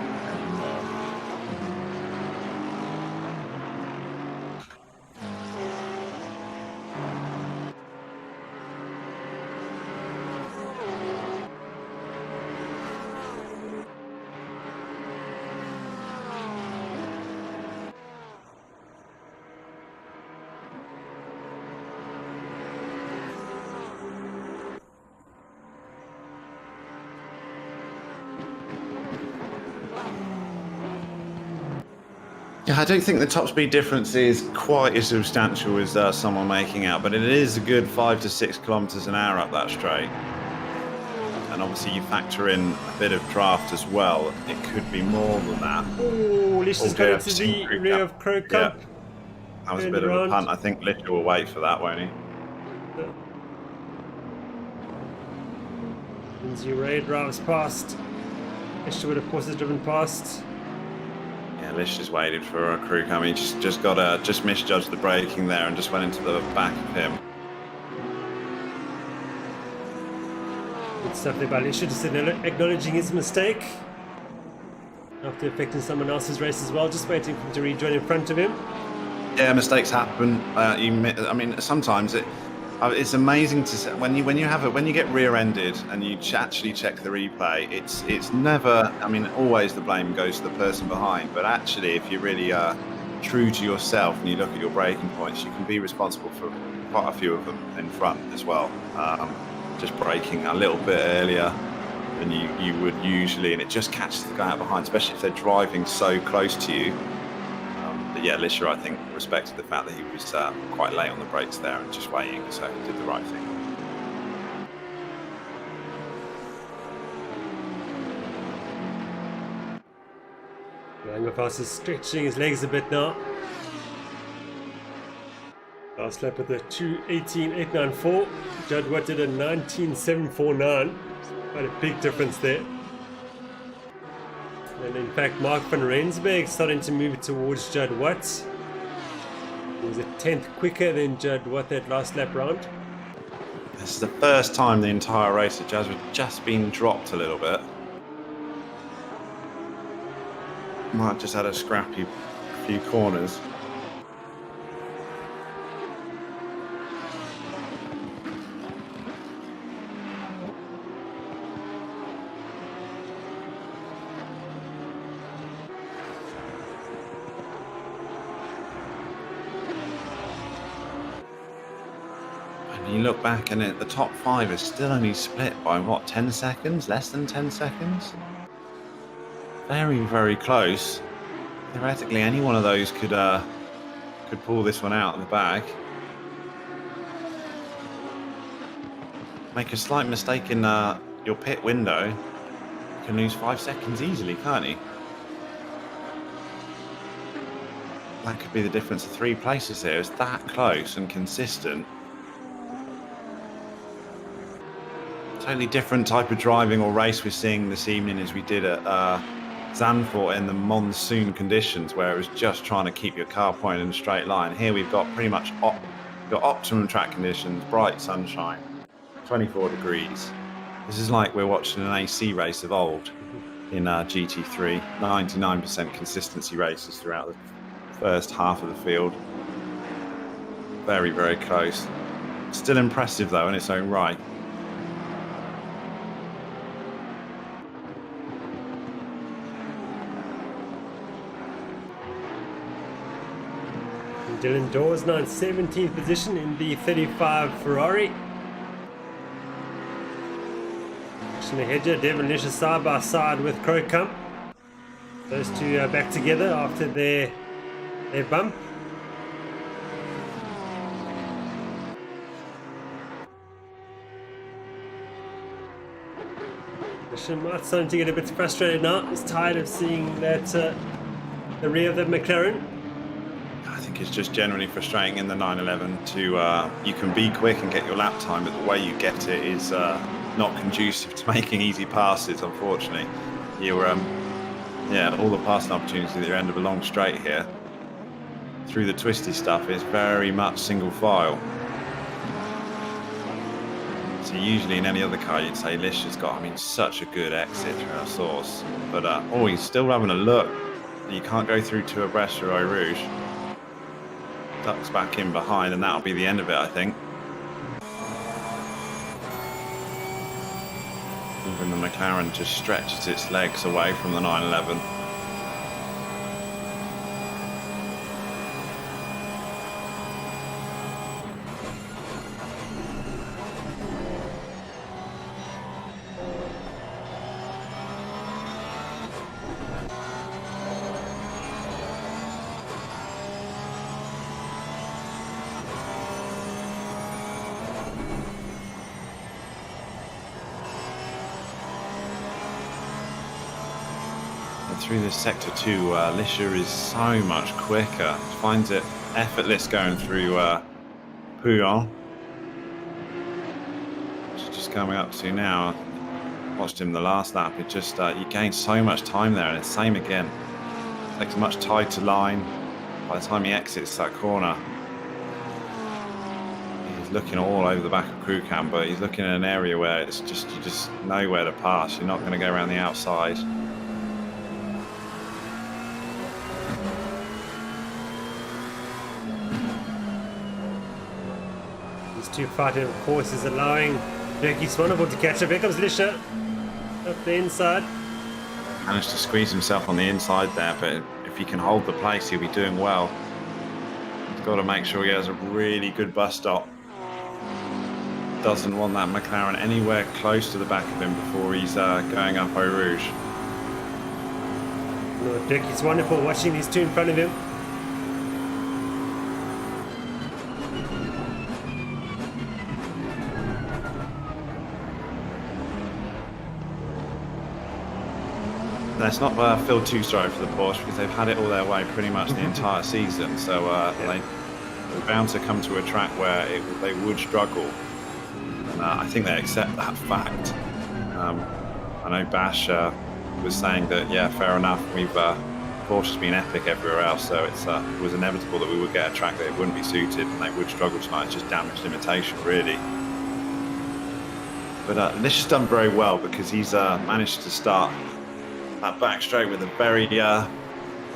Yeah, I don't think the top speed difference is quite as substantial as someone making out, but it is a good 5 to 6 kilometers an hour up that straight. And obviously you factor in a bit of draft as well. It could be more than that. Oh, Lisher's got into the rear of Krockamp. Yeah. That was a bit of a punt. I think Lisher will wait for that, won't he? Lindsay Ray drives past. Isherwood, of course, has driven past. Yeah, Lisher's waited for a crew coming. He just misjudged the braking there and just went into the back of him. Good stuff there by Lisher, just acknowledging his mistake. After affecting someone else's race as well, just waiting for him to rejoin in front of him. Yeah, mistakes happen. Sometimes it's amazing to see when you get rear-ended and you actually check the replay. It's never. Always the blame goes to the person behind. But actually, if you're really true to yourself and you look at your braking points, you can be responsible for quite a few of them in front as well. Just braking a little bit earlier than you would usually, and it just catches the guy out behind, especially if they're driving so close to you. Yeah, Lisher, I think, respected the fact that he was quite late on the brakes there and just waiting, so he did the right thing. Langerfast is stretching his legs a bit now. Last lap with a 2:18.894. Judd Watt did a 19.749. Quite a big difference there. And in fact, Mark van Rensburg starting to move towards Judd Watt. He was a 10th quicker than Judd Watt that last lap round. This is the first time the entire race that Judd has just been dropped a little bit. Might have just had a scrappy few corners. You look back and the top 5 is still only split by what, 10 seconds? Less than 10 seconds? Very, very close. Theoretically, any one of those could pull this one out of the bag. Make a slight mistake in your pit window, you can lose 5 seconds easily, can't you? That could be the difference of 3 places here. It's that close and consistent. Totally different type of driving or race we're seeing this evening as we did at Zandvoort in the monsoon conditions, where it was just trying to keep your car pointed in a straight line. Here we've got pretty much optimum track conditions, bright sunshine, 24 degrees. This is like we're watching an AC race of old in GT3. 99% consistency races throughout the first half of the field. Very, very close. Still impressive though in its own right. Dylan Dawes now in 17th position in the 35 Ferrari. Schneeheger, Devon Lisher side by side with Krockamp. Those two are back together after their They bump. Mart's starting to get a bit frustrated now. He's tired of seeing that the rear of the McLaren. I think it's just generally frustrating in the 911 to you can be quick and get your lap time, but the way you get it is not conducive to making easy passes. Unfortunately, you're all the passing opportunities at your end of a long straight here through the twisty stuff is very much single file. So usually in any other car you'd say Lish has got, such a good exit through our source. But he's still having a look. You can't go through to abreast for Eau Rouge. Ducks back in behind and that'll be the end of it, I think. Even the McLaren just stretches its legs away from the 911. Through this sector 2, Lisher is so much quicker. Finds it effortless going through Pouillon, which is just coming up to now. Watched him the last lap. It just you gain so much time there, and it's the same again. Takes a much tighter line. By the time he exits that corner, he's looking all over the back of crew cam, but he's looking at an area where it's just you just know where to pass. You're not going to go around the outside. Too fighting, of course, is allowing Dirkie Swanepoel to catch up. Here comes Lisher up the inside. Managed to squeeze himself on the inside there, but if he can hold the place, he'll be doing well. He's got to make sure he has a really good bus stop. Doesn't want that McLaren anywhere close to the back of him before he's going up Eau Rouge. No, Dirkie Swanepoel watching these two in front of him. It's not feel too sorry for the Porsche because they've had it all their way pretty much the entire season. So they're bound to come to a track where they would struggle. And I think they accept that fact. I know Bash was saying that, yeah, fair enough, Porsche's been epic everywhere else, so it was inevitable that we would get a track that it wouldn't be suited and they would struggle tonight. It's just damage limitation, really. But Lish has done very well because he's managed to start that back straight with a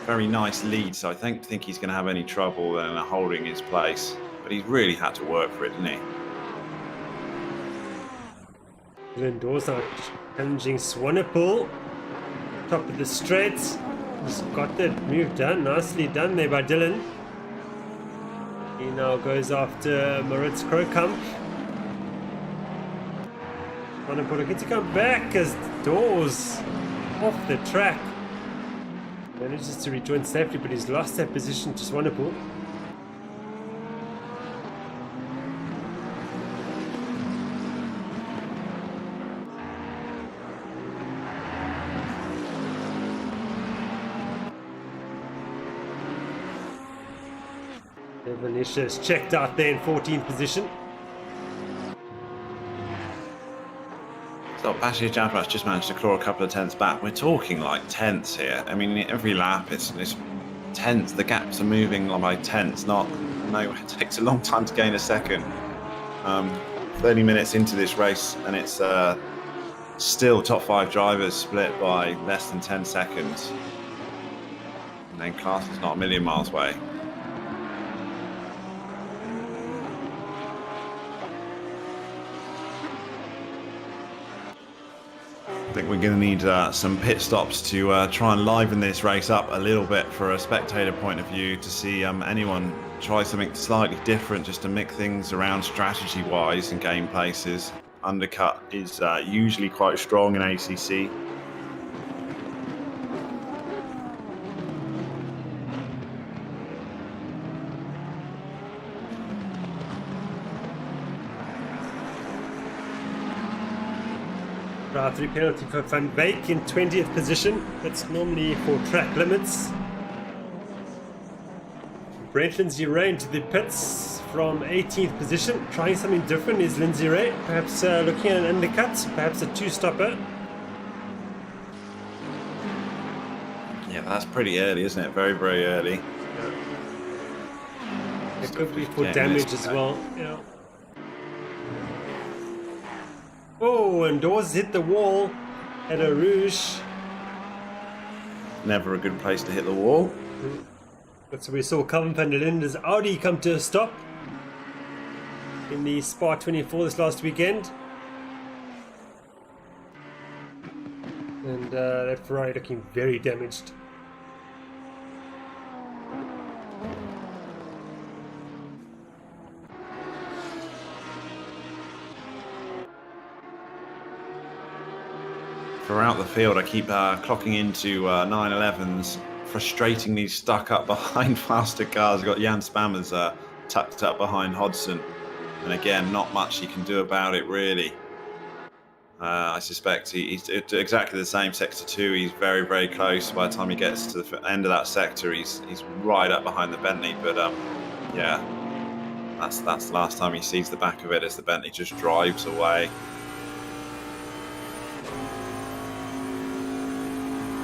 very nice lead, so I don't think he's going to have any trouble in holding his place. But he's really had to work for it, didn't he? Lindor's out challenging Swanepoel. Top of the straight. Just got that move done. Nicely done there by Dylan. He now goes after Moritz Krokkamp. Swanepoel looking to come back as Doors off the track. Manages to rejoin safely, but he's lost that position to Swanepoel. Venetia is checked out there in 14th position. So Bashi Jabras just managed to claw a couple of tenths back. We're talking like tenths here. Every lap it's tenths. The gaps are moving by tenths. It takes a long time to gain a second. 30 minutes into this race, and it's still top 5 drivers split by less than 10 seconds. And then class is not a million miles away. I think we're going to need some pit stops to try and liven this race up a little bit for a spectator point of view, to see anyone try something slightly different just to mix things around strategy wise and game places. Undercut is usually quite strong in ACC. Drive-through penalty for Van Beek in 20th position. That's normally for track limits. Brent Lindsay Ray into the pits from 18th position. Trying something different is Lindsay Ray. Perhaps looking at an undercut, perhaps a two-stopper. Yeah, that's pretty early, isn't it? Very, very early. It could be for damage as well. Yeah. Oh, and Dawes hit the wall at a Rouge. Never a good place to hit the wall. So we saw Calvin van der Linde's Audi come to a stop in the Spa-24 this last weekend. And that Ferrari looking very damaged. Throughout the field, I keep clocking into 911s, frustratingly stuck up behind faster cars. I've got Jan Spammers tucked up behind Hodgson. And again, not much he can do about it, really. I suspect he's exactly the same sector 2. He's very, very close. By the time he gets to the end of that sector, he's right up behind the Bentley. But yeah, that's the last time he sees the back of it as the Bentley just drives away.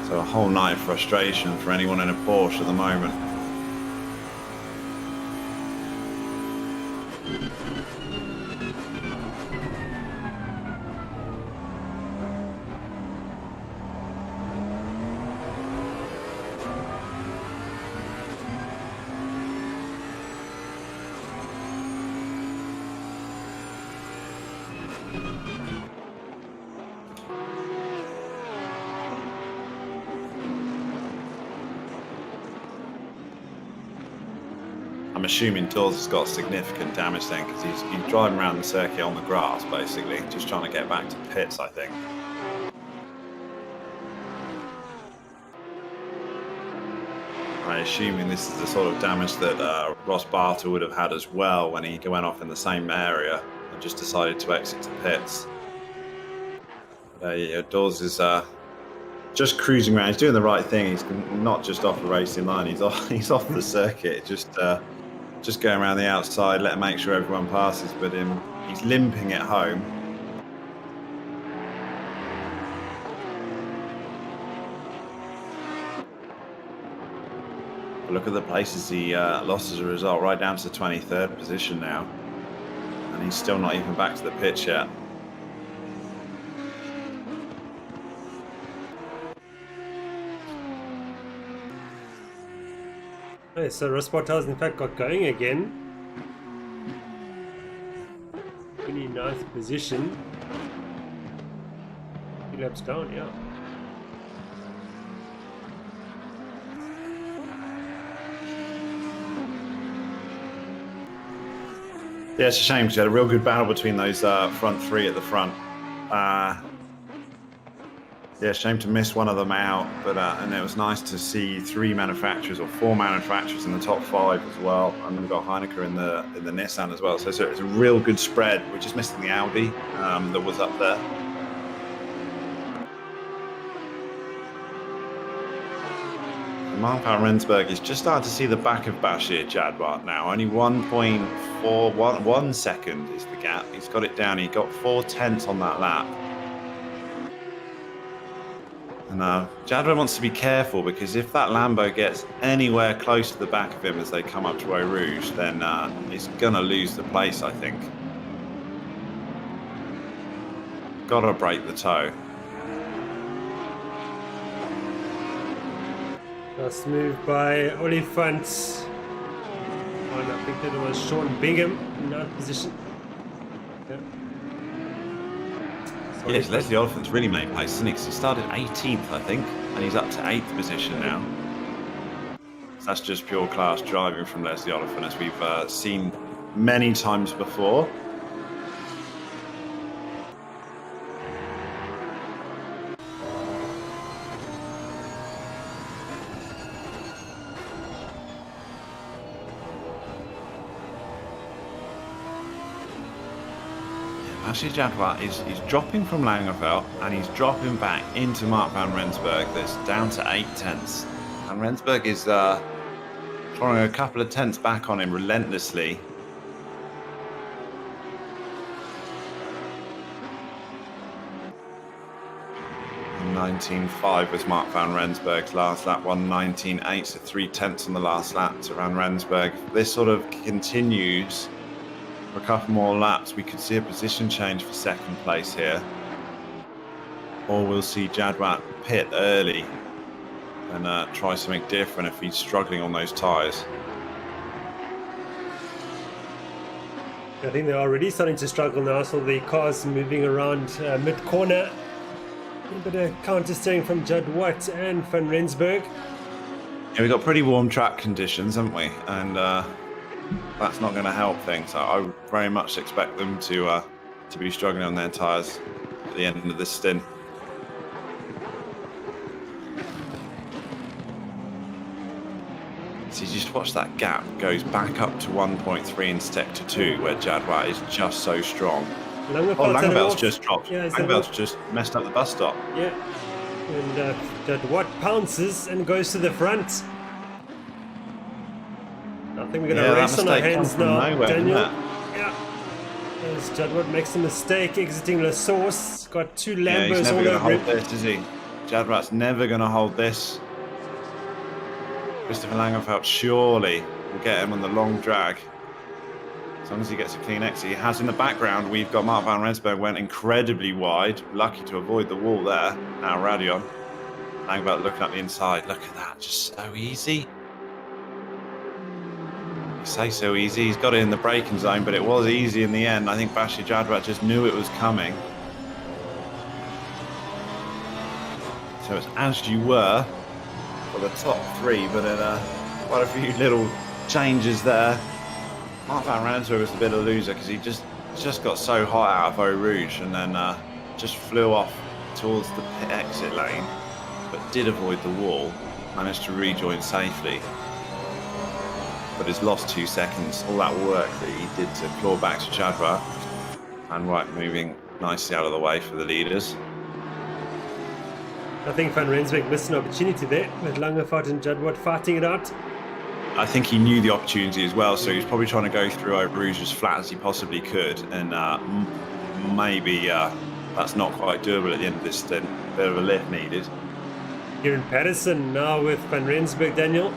So a whole night of frustration for anyone in a Porsche at the moment. I'm assuming Dawes has got significant damage then, because he's driving around the circuit on the grass, basically, just trying to get back to pits, I think. I'm assuming this is the sort of damage that Ross Barter would have had as well when he went off in the same area and just decided to exit to pits. Yeah, Dawes is just cruising around. He's doing the right thing. He's not just off the racing line. He's off the circuit. Just going around the outside, make sure everyone passes. But he's limping at home. But look at the places he lost as a result. Right down to the 23rd position now, and he's still not even back to the pitch yet. Okay, so Ross Barter has in fact got going again. 29th position. 2 laps down, yeah. Yeah, it's a shame because you had a real good battle between those front three at the front. Yeah, shame to miss one of them out, but and it was nice to see 3 manufacturers or 4 manufacturers in the top 5 as well, and we've got Heineken in the Nissan as well. So it's a real good spread. We're just missing the Audi that was up there. Mark Rensburg is just starting to see the back of Bashir Jadwat now. Only 1.41 second is the gap. He's got it down. He got 4/10 on that lap. And Jadwat wants to be careful, because if that Lambo gets anywhere close to the back of him as they come up to Eau Rouge, then he's going to lose the place, I think. Got to break the toe. Last move by Oliphant. And I think that it was Sean Bingham in that position. Yeah. Yes, Leslie Oliphant's really made pace, hasn't he? 'Cause he started 18th, I think, and he's up to 8th position now. So that's just pure class driving from Leslie Oliphant, as we've seen many times before. Actually, Jadwat is dropping from Langenfeld and he's dropping back into Mark van Rensburg. That's down to 8 tenths. And Rensburg is throwing a couple of tenths back on him relentlessly. 19.5 was Mark van Rensburg's last lap, 1:19.8, so 3 tenths on the last lap to Van Rensburg. If this sort of continues for a couple more laps, we could see a position change for second place here. Or we'll see Jadwat pit early and try something different if he's struggling on those tyres. I think they're already starting to struggle now, so the car's moving around mid-corner. A bit of counter-steering from Jadwat and Van Rensburg. Yeah, we've got pretty warm track conditions, haven't we? And that's not going to help things. I would very much expect them to be struggling on their tyres at the end of this stint. So you just watch that gap goes back up to 1.3 in sector 2, where Jadwat is just so strong. Langenfeld's just dropped. Yeah, Langenfeld's just messed up the bus stop. Yeah, and Jadwat pounces and goes to the front. I think we're going to race on our hands now, nowhere, Daniel. Yeah, as Jadwat makes a mistake exiting La Source. Got 2 Lambos he's never all going to over hold this, is he? Jadwat's never going to hold this. Christopher Langenfeld surely will get him on the long drag. As long as he gets a clean exit. He has in the background, we've got Mark van Rensburg went incredibly wide. Lucky to avoid the wall there. Now Radion. Langenfeld looking up the inside. Look at that, just so easy. You say so easy. He's got it in the braking zone, but it was easy in the end. I think Bashi Jadwat just knew it was coming. So it's as you were for the top 3, but quite a few little changes there. Mark van Rensburg was a bit of a loser because he just got so hot out of Eau Rouge and then just flew off towards the pit exit lane, but did avoid the wall, managed to rejoin safely, but has lost 2 seconds. All that work that he did to claw back to Jadwat, and right, moving nicely out of the way for the leaders. I think Van Rensburg missed an opportunity there with Langenfeld and Jadwat fighting it out. I think he knew the opportunity as well, so he was probably trying to go through Eau Rouge as flat as he possibly could, and maybe that's not quite doable at the end of this stint. A bit of a lift needed. Here in Patterson now with Van Rensburg, Daniel.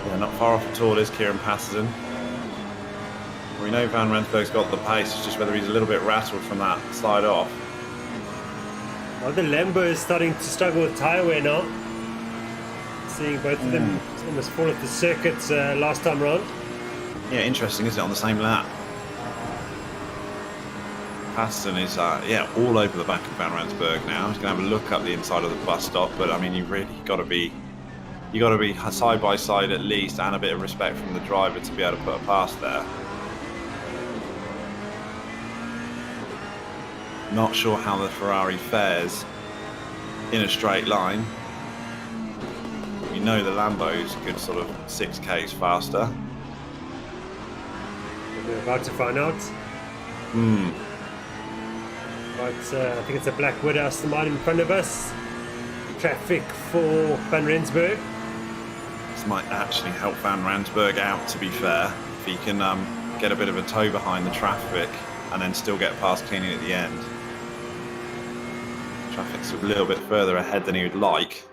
Yeah, not far off at all is Kieran Patterson. We know Van Rensburg's got the pace, it's just whether he's a little bit rattled from that slide off. Well, the Lambo is starting to struggle with tyre wear now. Seeing both of them almost fall off the circuit last time round. Yeah, interesting, isn't it, on the same lap? Patterson is all over the back of Van Rensburg now. He's going to have a look up the inside of the bus stop, but I mean, you got to be side by side at least, and a bit of respect from the driver to be able to put a pass there. Not sure how the Ferrari fares in a straight line. You know the Lambo's a good sort of 6 k's faster. We're about to find out. But I think it's a black Widow Aston Martin in front of us. Traffic for Van Rensburg. This might actually help Van Rensburg out, to be fair, if he can get a bit of a toe behind the traffic and then still get past cleaning at the end. Traffic's a little bit further ahead than he would like.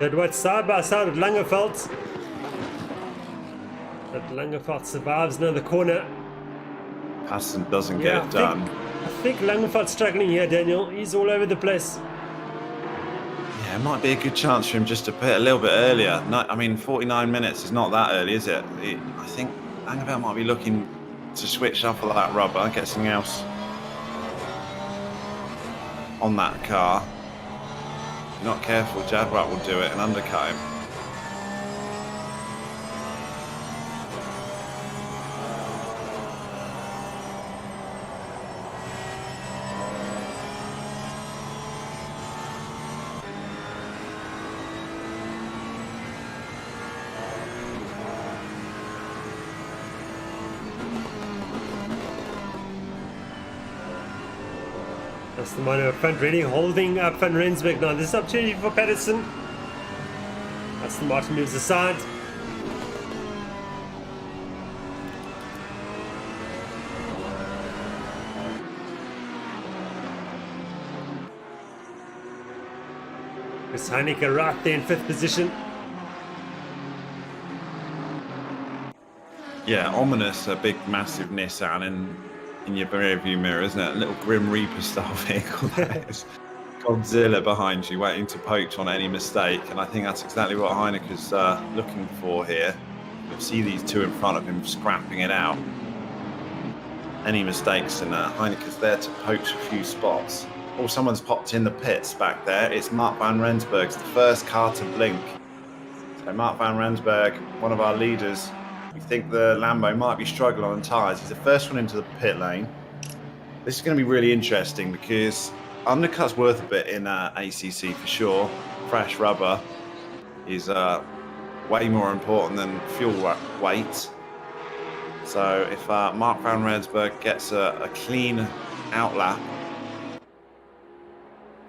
Jadwat side by side with Langenfeld. But Langenfeld survives another corner. Patterson doesn't get it done. I think Langenfeld's struggling here, Daniel. He's all over the place. Yeah, it might be a good chance for him just to pit a little bit earlier. No, I mean, 49 minutes is not that early, is it? I think Langenfeld might be looking to switch off of that rubber, get something else on that car. If you're not careful, Jadwat will do it and undercut him. Aston Martin up front, really holding up Van Rensburg now. This is opportunity for Patterson. Aston Martin moves aside. Chris Heineke right there in 5th position. Yeah, ominous, a big, massive Nissan in your rear view mirror, isn't it? A little Grim Reaper style vehicle that is. Godzilla behind you, waiting to poach on any mistake, and I think that's exactly what Heineke's looking for here. You'll see these two in front of him scrapping it out. Any mistakes, and Heineke's there to poach a few spots. Oh, someone's popped in the pits back there. It's Mark van Rensburg's the first car to blink. So Mark van Rensburg, one of our leaders, we think the Lambo might be struggling on tyres. He's the first one into the pit lane. This is going to be really interesting because undercut's worth a bit in ACC for sure. Fresh rubber is way more important than fuel weight. So if Mark van Rensburg gets a clean outlap,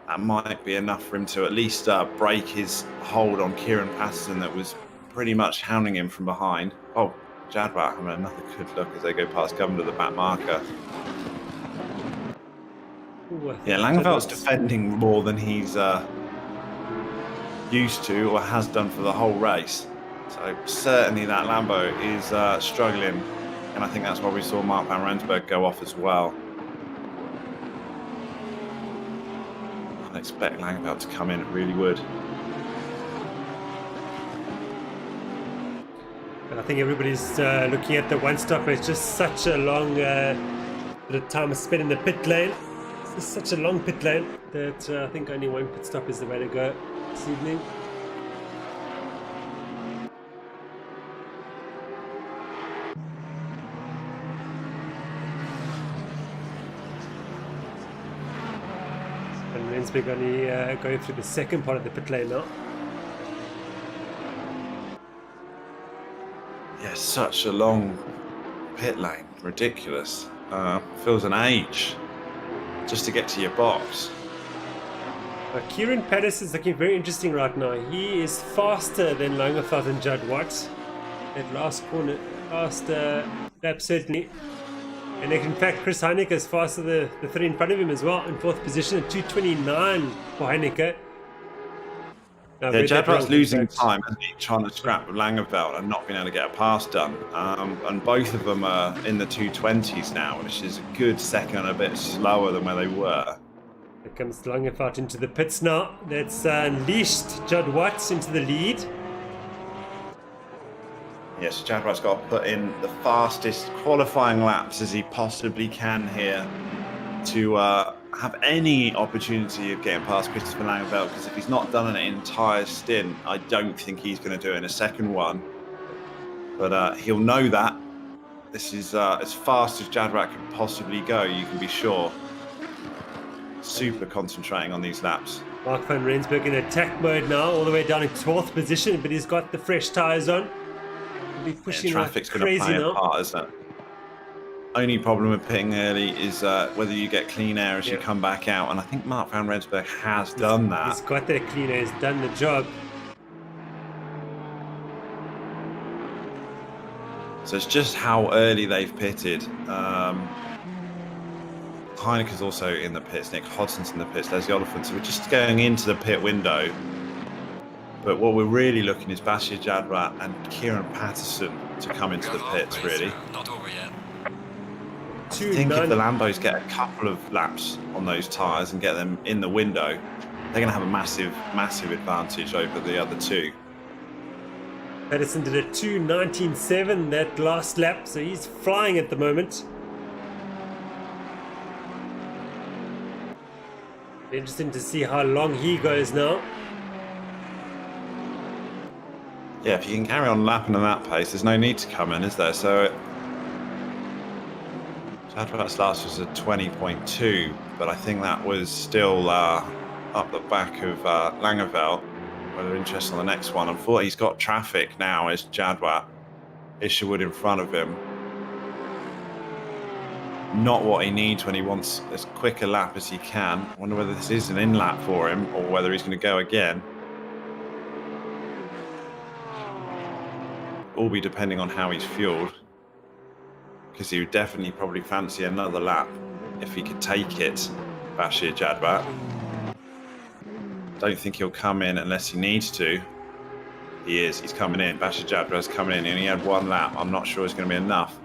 that might be enough for him to at least break his hold on Kieran Patterson that was pretty much hounding him from behind. Oh, Jadwat having another good look as they go past Governor to the back marker. Ooh, Yeah, Langevelt's defending more than he's used to or has done for the whole race. So certainly that Lambo is struggling, and I think that's why we saw Mark van Rensburg go off as well. I'd expect Langeveld to come in, it really would. I think everybody's looking at the one-stopper. It's just such a long bit of time spent in the pit lane. It's just such a long pit lane that I think only one pit stop is the way to go this evening. And Rensburg only going through the second part of the pit lane now. Yeah, such a long pit lane, ridiculous. Feels an age just to get to your box. Kieran Patterson is looking very interesting right now. He is faster than Langeveld and Jadwat. That last corner, last lap certainly. And in fact, Chris Heineke is faster the three in front of him as well, in 4th position at 2:29 for Heineke. Yeah, Jadwat's losing time, isn't he? Trying to scrap with Langeveld and not being able to get a pass done. And both of them are in the 220s now, which is a good second and a bit slower than where they were. Here comes Langeveld into the pits now. That's unleashed Jadwat into the lead. Yes, Jadwat's got to put in the fastest qualifying laps as he possibly can here to have any opportunity of getting past Christopher Langeveld, because if he's not done an entire stint, I don't think he's going to do it in a second one. But he'll know that. This is as fast as Jadwat can possibly go, you can be sure. Super concentrating on these laps. Mark van Rensburg in attack mode now, all the way down in 12th position, but he's got the fresh tyres on. He'll be pushing like traffic's going to crazy play a now. part, isn't it? Only problem with pitting early is whether you get clean air as you come back out, and I think Mark van Rensburg has done that. He's got that clean air, he's done the job. So it's just how early they've pitted. Heineke's also in the pits, Nick Hodson's in the pits, there's the Oliphant. So we're just going into the pit window. But what we're really looking is Basia Jadwat and Kieran Patterson to come into the pits, really. Not over yet. I think if the Lambos get a couple of laps on those tyres and get them in the window, they're going to have a massive, massive advantage over the other two. Patterson did a 2:19.7 that last lap, so he's flying at the moment. Interesting to see how long he goes now. Yeah, if you can carry on lapping at that pace, there's no need to come in, is there? So Jadwat's last was a 20.2, but I think that was still up the back of Langeveld. Whether interested on the next one. Unfortunately, he's got traffic now as Jadwat. Isherwood in front of him. not what he needs when he wants as quick a lap as he can. I wonder whether this is an in lap for him or whether he's going to go again. All be depending on how he's fueled, because he would definitely probably fancy another lap if he could take it. Bashir Jadwat. Don't think he'll come in unless he needs to. He is. He's coming in. Bashir Jadwat's coming in, and he had one lap. I'm not sure it's going to be enough.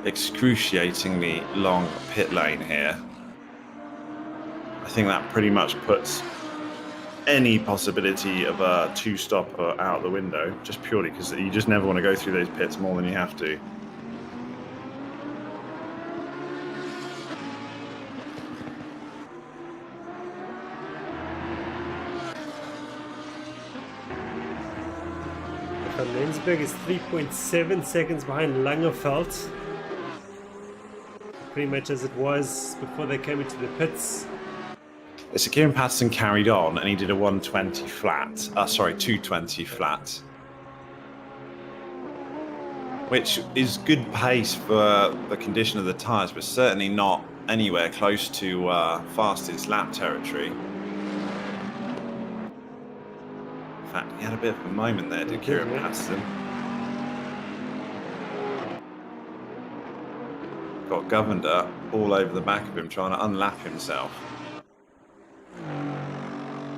Excruciatingly long pit lane here. I think that pretty much puts any possibility of a two-stopper out the window, just purely because you just never want to go through those pits more than you have to. Van Rensburg is 3.7 seconds behind Langerveld. Pretty much as it was before they came into the pits. So Kieran Patterson carried on and he did a 120 flat. 220 flat. Which is good pace for the condition of the tyres, but certainly not anywhere close to fastest lap territory. In fact, he had a bit of a moment there, did Kieran Patterson. Got Govender all over the back of him trying to unlap himself.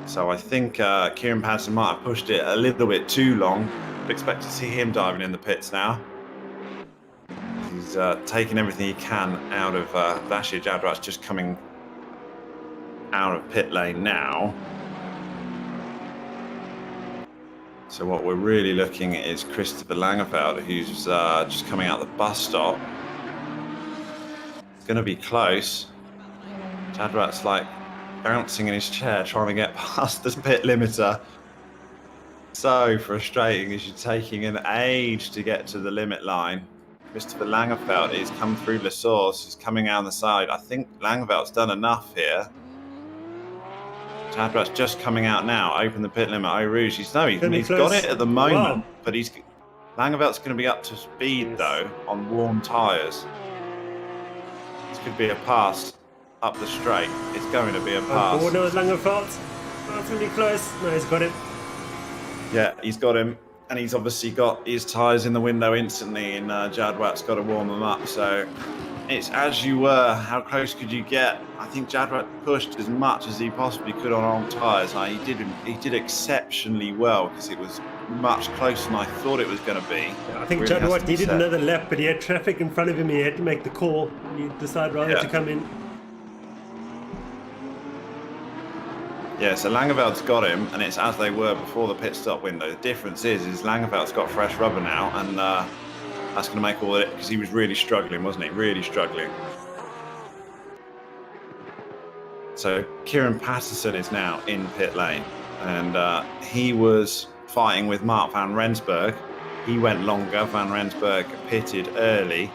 So I think Kieran Patterson might have pushed it a little bit too long. I'd expect to see him diving in the pits now. He's taking everything he can out of Bashir Jadwat's just coming out of pit lane now. So what we're really looking at is Christopher Langerveld, who's just coming out the bus stop. It's going to be close. Jadwat's like bouncing in his chair trying to get past the pit limiter. So frustrating as you're taking an age to get to the limit line. Christopher Langerveld has come through La Source, he's coming out on the side. I think Langerveld's done enough here. Jadwat's just coming out now, open the pit limit. Eau Rouge, he's got it at the moment, but Langerveld's going to be up to speed though on warm tyres. This could be a pass up the straight. It's going to be a pass. Oh, no, it's Langerveld. That's really close. No, he's got it. Yeah, he's got him. And he's obviously got his tyres in the window instantly, and Jadwat's got to warm them up. So it's as you were. How close could you get? I think Jadwat pushed as much as he possibly could on old tyres. He did exceptionally well because it was much closer than I thought it was going to be. Yeah, I think really Jadwat needed another lap, but he had traffic in front of him. He had to make the call. He decided rather to come in. Yeah, so Langerveld's got him, and it's as they were before the pit stop window. The difference is Langerveld's got fresh rubber now, and that's going to make all of it, because he was really struggling, wasn't he? Really struggling. So Kieran Patterson is now in pit lane, and he was fighting with Mark van Rensburg. He went longer. Van Rensburg pitted early.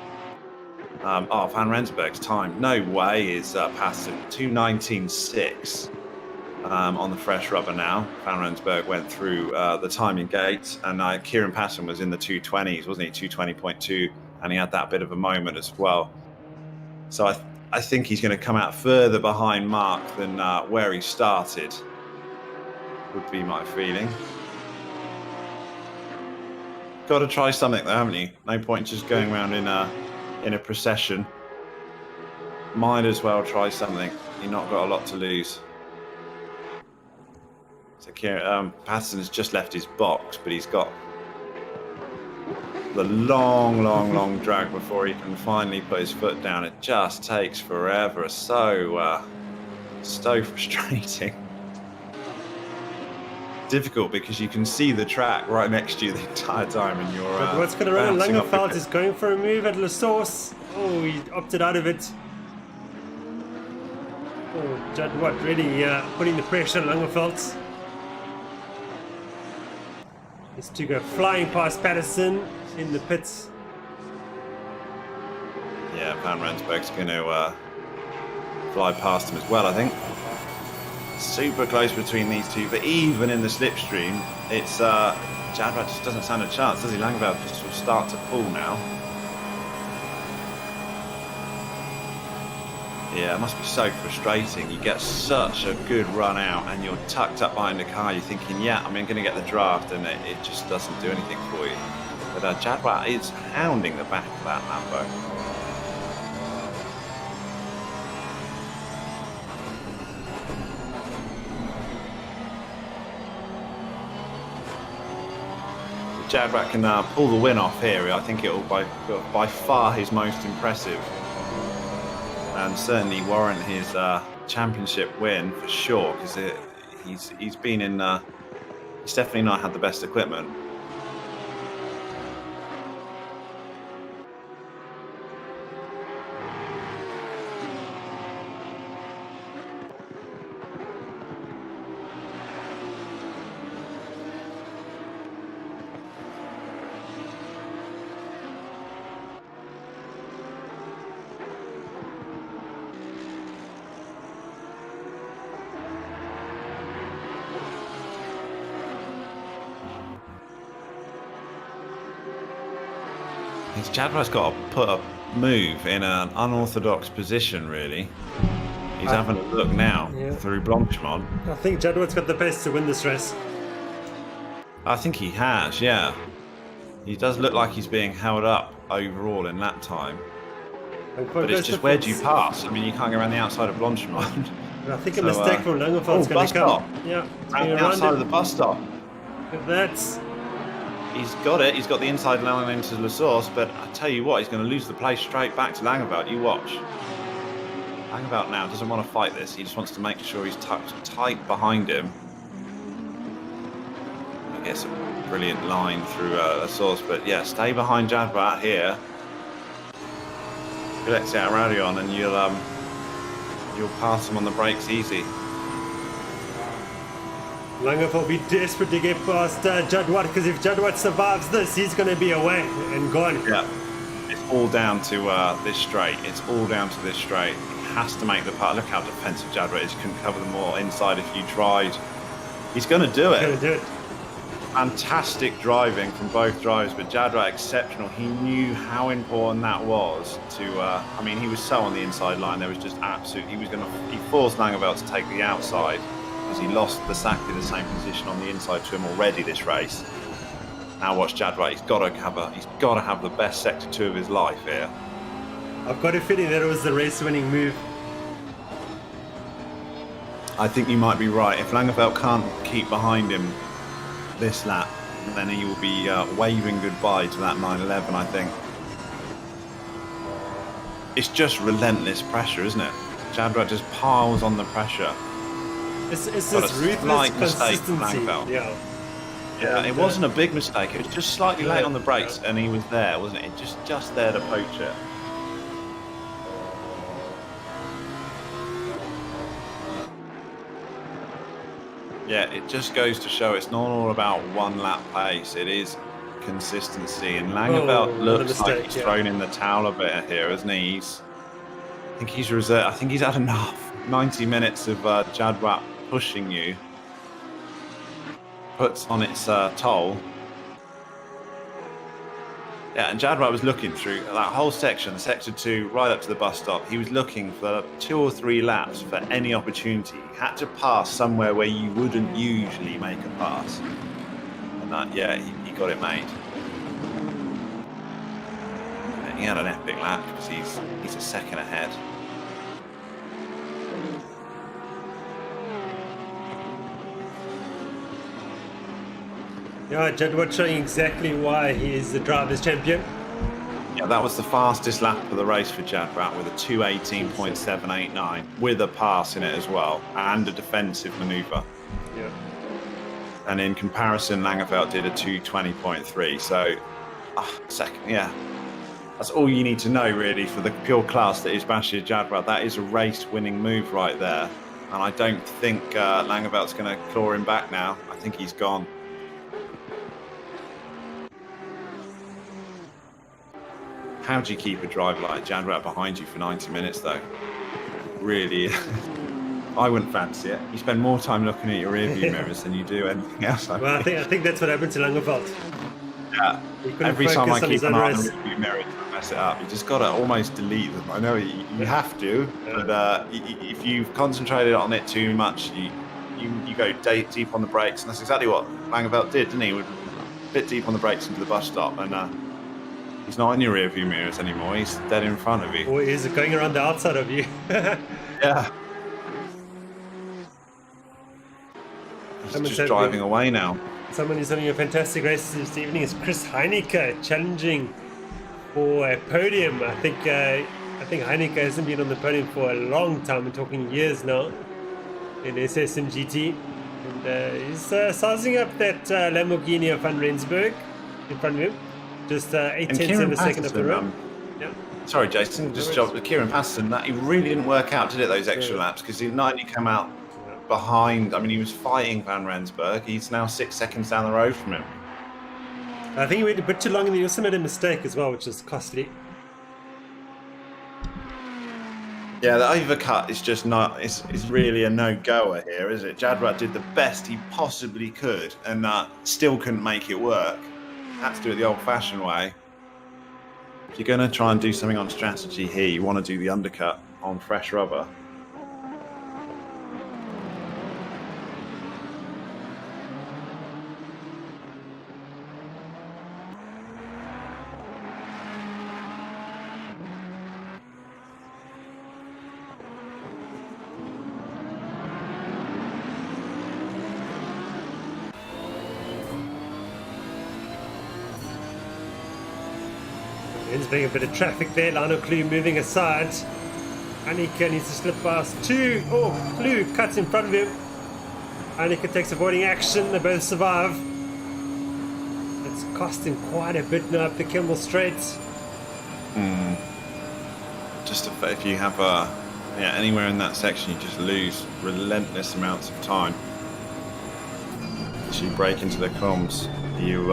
Van Rensburg's time, no way, is Patterson 2:19.6. On the fresh rubber now. Van Rensburg went through the timing gates, and Kieran Patterson was in the 220s, wasn't he? 220.2, and he had that bit of a moment as well. So I think he's going to come out further behind Mark than where he started, would be my feeling. Got to try something though, haven't you? No point just going around in a procession. Might as well try something. You've not got a lot to lose. So Patterson has just left his box, but he's got the long drag before he can finally put his foot down. It just takes forever. So frustrating. Difficult because you can see the track right next to you the entire time, and you're. But what's going to run? Langerveld is going for a move at La Source. Oh, he opted out of it. Oh, Jadwat really putting the pressure on Langerveld. Is to go flying past Patterson in the pits. Yeah, Van Rensburg's going to fly past him as well, I think. Super close between these two, but even in the slipstream, it's Jadwat just doesn't stand a chance, does he? Langerveld just will start to pull now. Yeah, it must be so frustrating. You get such a good run out and you're tucked up behind the car. You're thinking, yeah, I'm going to get the draft, and it just doesn't do anything for you. But Jadwat is hounding the back of that Lambo. Jadwat can pull the win off here. I think it will by far his most impressive, and certainly warrant his championship win for sure. Because he's been in, he's definitely not had the best equipment. Jadwat's got to put a move in an unorthodox position, really. He's having a look now through Blanchimont. I think Jadwat's got the best to win this race. I think he has, yeah. He does look like he's being held up overall in that time. But it's just, where do you pass? I mean, you can't go around the outside of Blanchimont. I think a mistake from Langenfeld's going to come. Yeah, around the outside of the bus stop. That's... He's got it. He's got the inside line into La Source, but I tell you what, he's going to lose the place straight back to Langenfeld. You watch. Langenfeld now doesn't want to fight this. He just wants to make sure he's tucked tight behind him. I guess a brilliant line through La Source, but yeah, stay behind Jadwat here. You'll exit out Radion, and you'll pass him on the brakes easy. Langenfeld will be desperate to get past Jadwat, because if Jadwat survives this, he's going to be away and gone. Yeah, it's all down to this straight. It's all down to this straight. He has to make the part. Look how defensive Jadwat is. He couldn't cover them all inside if you tried. He's going to do it. He's going to do it. Fantastic driving from both drivers, but Jadwat exceptional. He knew how important that was to. I mean, he was so on the inside line. There was just absolute. He forced Langenfeld to take the outside, because he lost exactly the same position on the inside to him already this race. Now watch Jadwat. He's got to have the best sector 2 of his life here. I've got a feeling that it was the race-winning move. I think you might be right. If Langenfeld can't keep behind him this lap, then he will be waving goodbye to that 911, I think. It's just relentless pressure, isn't it? Jadwat just piles on the pressure. It's this ruthless consistency. Yeah, it wasn't a big mistake. It was just slightly late on the brakes, and he was there, wasn't it? Just there to poach it. Yeah, it just goes to show it's not all about one lap pace. It is consistency. And Langenfeld looks like he's thrown in the towel a bit here, hasn't he? I think he's reserved. I think he's had enough. 90 minutes of Jadwat pushing you puts on its toll. Yeah, and Jadwat was looking through that whole section, sector 2, right up to the bus stop. He was looking for 2 or 3 laps for any opportunity. He had to pass somewhere where you wouldn't usually make a pass. And that, yeah, he got it made. And he had an epic lap because he's a second ahead. Yeah, Jadwat showing exactly why he is the driver's champion. Yeah, that was the fastest lap of the race for Jadwat with a 2:18.789 with a pass in it as well and a defensive manoeuvre. Yeah. And in comparison, Langenfeld did a 2:20.3. So, second, yeah. That's all you need to know really for the pure class that is Bashir Jadwat. That is a race-winning move right there. And I don't think Langenfeld's going to claw him back now. I think he's gone. How do you keep a driver like Jadwat behind you for 90 minutes, though? Really, I wouldn't fancy it. You spend more time looking at your rearview mirrors than you do anything else. Well, I think that's what happened to Langenfeld. Yeah. Every time I keep an eye on the rearview mirrors, mess it up. You just got to almost delete them. I know you have to, but if you've concentrated on it too much, you go deep on the brakes, and that's exactly what Langeveld did, didn't he? A bit deep on the brakes into the bus stop, and he's not in your rear view mirrors anymore. He's dead in front of you. Or is it going around the outside of you? Yeah. He's just driving away now. Someone who's having a fantastic race this evening is Chris Heineke, challenging for a podium. I think Heineke hasn't been on the podium for a long time. We're talking years now in simGT. And he's sizing up that Lamborghini of Van Rensburg in front of him. Just 8/10 of a second up the road. Yeah. Sorry, Jason, just jumped with Kieran Paston. That he really didn't work out, did it, those extra laps? Because he not only came out behind, I mean, he was fighting Van Rensburg. He's now 6 seconds down the road from him. I think he went a bit too long, and he also made a mistake as well, which is costly. Yeah, the overcut is just not, it's really a no-goer here, is it? Jadwat did the best he possibly could and still couldn't make it work. Had to do it the old-fashioned way. If you're going to try and do something on strategy here, you want to do the undercut on fresh rubber. There's being a bit of traffic there. Lionel Clue moving aside. Heineke needs to slip past two. Oh, Clue cuts in front of him. Heineke takes avoiding action. They both survive. It's cost him quite a bit now up the Kimmel Straight. Just if you have anywhere in that section, you just lose relentless amounts of time. As you break into the comms, you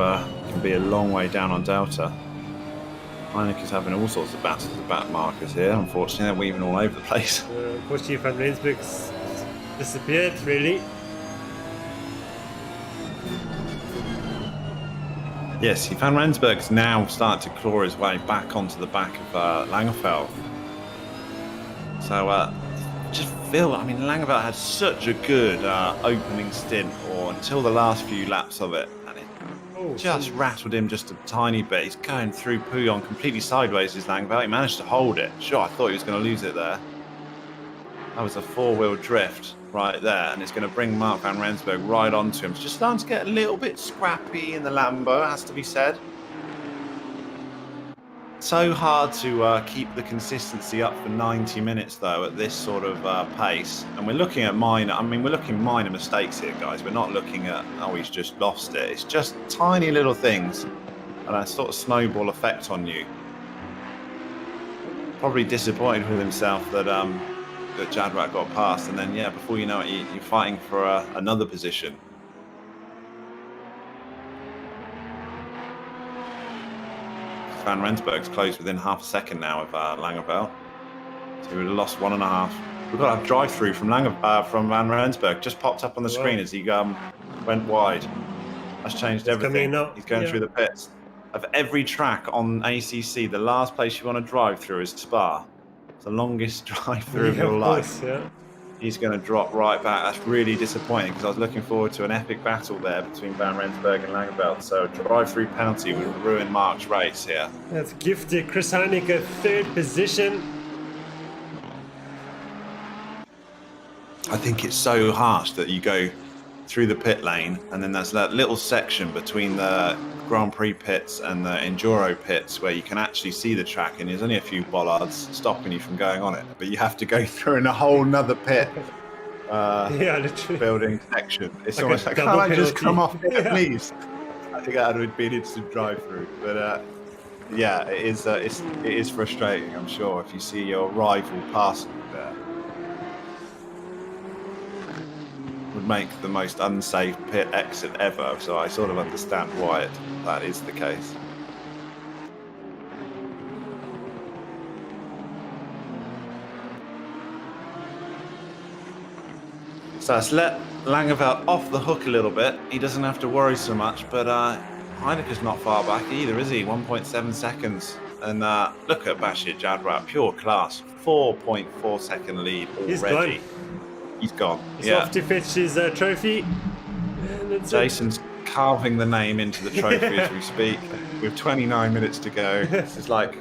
can be a long way down on Delta. Heineke's having all sorts of battles with back markers here. Unfortunately, they're weaving all over the place. Unfortunately, Van Rensburg's disappeared, really. Yes, Van Rensburg's now starting to claw his way back onto the back of Langeveld. So, just feel, I mean, Langeveld had such a good opening stint, or until the last few laps of it. Just rattled him just a tiny bit. He's going through Pouillon completely sideways, his Langeveld. He managed to hold it. Sure, I thought he was going to lose it there. That was a four-wheel drift right there, and it's going to bring Mark Van Rensburg right onto him. It's just starting to get a little bit scrappy in the Lambo, has to be said. So hard to keep the consistency up for 90 minutes, though, at this sort of pace. And we're looking at minor mistakes here, guys. We're not looking at, oh, he's just lost it. It's just tiny little things, and a sort of snowball effect on you. Probably disappointed with himself that that Jadwat got past, and then, yeah, before you know it, you're fighting for another position. Van Rensburg's closed within half a second now of Langeveld. So we would have lost 1.5. We've got a drive-through from Van Rensburg. Just popped up on the screen as he went wide. That's changed everything. He's going through the pits. Of every track on ACC, the last place you want to drive through is Spa. It's the longest drive-through of your life. He's going to drop right back. That's really disappointing because I was looking forward to an epic battle there between Van Rensburg and Langeveld. So a drive-through penalty would ruin Mark's race here. That's gifted. Chris Heineke, third position. I think it's so harsh that you go through the pit lane and then there's that little section between the Grand Prix pits and the Enduro pits where you can actually see the track, and there's only a few bollards stopping you from going on it, but you have to go through in a whole nother pit literally. Building section. It's like almost like, can't I just come off it, please? I think that would be an instant drive through, but yeah, it is frustrating, I'm sure, if you see your rival passing you there. Would make the most unsafe pit exit ever, so I sort of understand why that is the case. So let's let Langeveld off the hook a little bit. He doesn't have to worry so much, but Heineke's not far back either, is he? 1.7 seconds And look at Bashir Jadwat, pure class. 4.4 second lead He's already. gone. He's gone. He's off to fetch his trophy. And that's it. Jason's carving the name into the trophy as we speak. With 29 minutes to go. This is like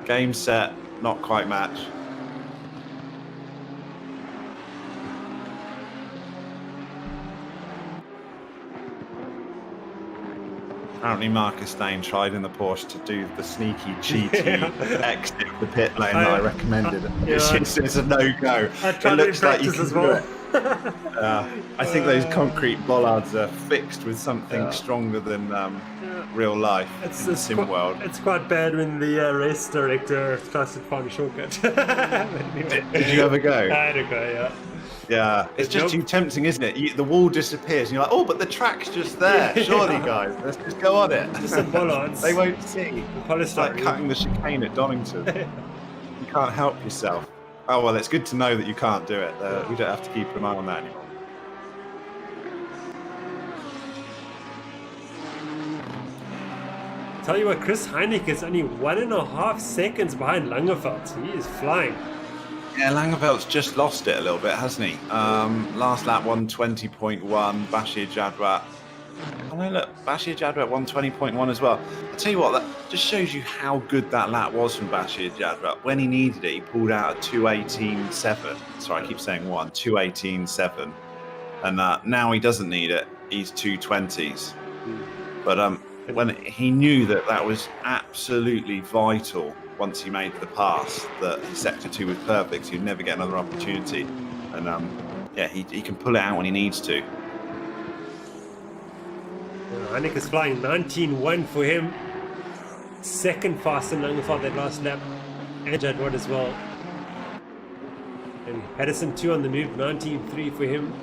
game, set, not quite match. Apparently Marcus Stain tried in the Porsche to do the sneaky, cheaty exit of the pit lane that I recommended. It's a no-go. It looks like you can as do well. it. I think those concrete bollards are fixed with something stronger than real life in the sim world. It's quite bad when the race director tries to find a shortcut. Did you ever go? I had to go, yeah. Yeah, it's just too tempting, isn't it? The wall disappears, and you're like, oh, but the track's just there. Surely, guys, let's just go on it. Just some bollards. They won't see. It's like cutting the chicane at Donington. You can't help yourself. Oh, well, it's good to know that you can't do it. We don't have to keep an eye on that anymore. Tell you what, Chris Heineck is only 1.5 seconds behind Langeveld. He is flying. Yeah, Langeveld's just lost it a little bit, hasn't he? Last lap 120.1, Bashir Jadwat. Oh no, look, Bashir Jadwat 120.1 as well. I'll tell you what, that just shows you how good that lap was from Bashir Jadwat. When he needed it, he pulled out a 2:18.7. Sorry, I keep saying 2:18.7. And now he doesn't need it, he's 2:20s. But when he knew that was absolutely vital. Once he made the pass, that his sector 2 was perfect, so he'd never get another opportunity. And yeah, he can pull it out when he needs to. Heineck is flying 19.1 for him. Second faster than Langeveld that last lap. And Jadwat as well. And Patterson 2 on the move, 19.3 for him.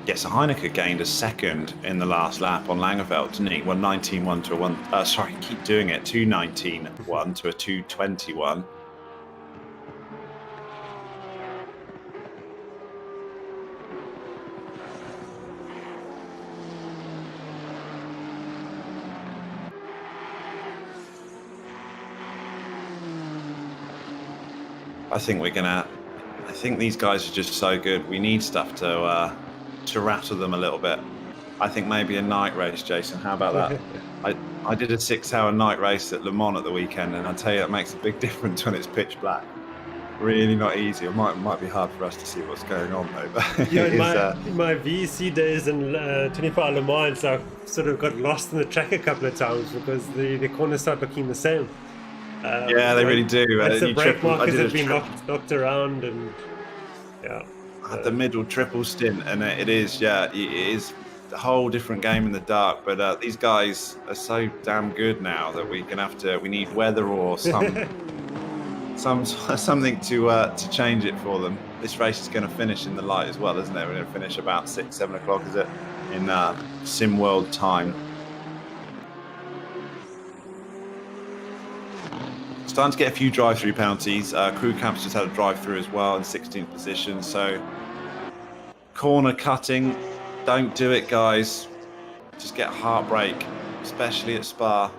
Yes, so Heineke gained a second in the last lap on Langeveld, didn't he? 1:19.1 to a 1. Sorry, keep doing it. 2:19.1 to a 2:21. I think these guys are just so good. We need stuff to rattle them a little bit. I think maybe a night race, Jason. How about that? I did a 6-hour night race at Le Mans at the weekend, and I tell you, that makes a big difference when it's pitch black. Really not easy. It might be hard for us to see what's going on though. But yeah, in my VEC days in 24 Le Mans, I sort of got lost in the track a couple of times because the corners start looking the same. Yeah, they really do. The brake markers have been knocked around, and yeah. I had the middle triple stint, and it is a whole different game in the dark. But these guys are so damn good now that we need weather or something to change it for them. This race is going to finish in the light as well, isn't it? We're going to finish about 6-7 o'clock, is it, in Sim World time. Starting to get a few drive-through penalties. Crew Camps just had a drive-through as well in 16th position. So corner cutting, don't do it, guys. Just get heartbreak, especially at Spa.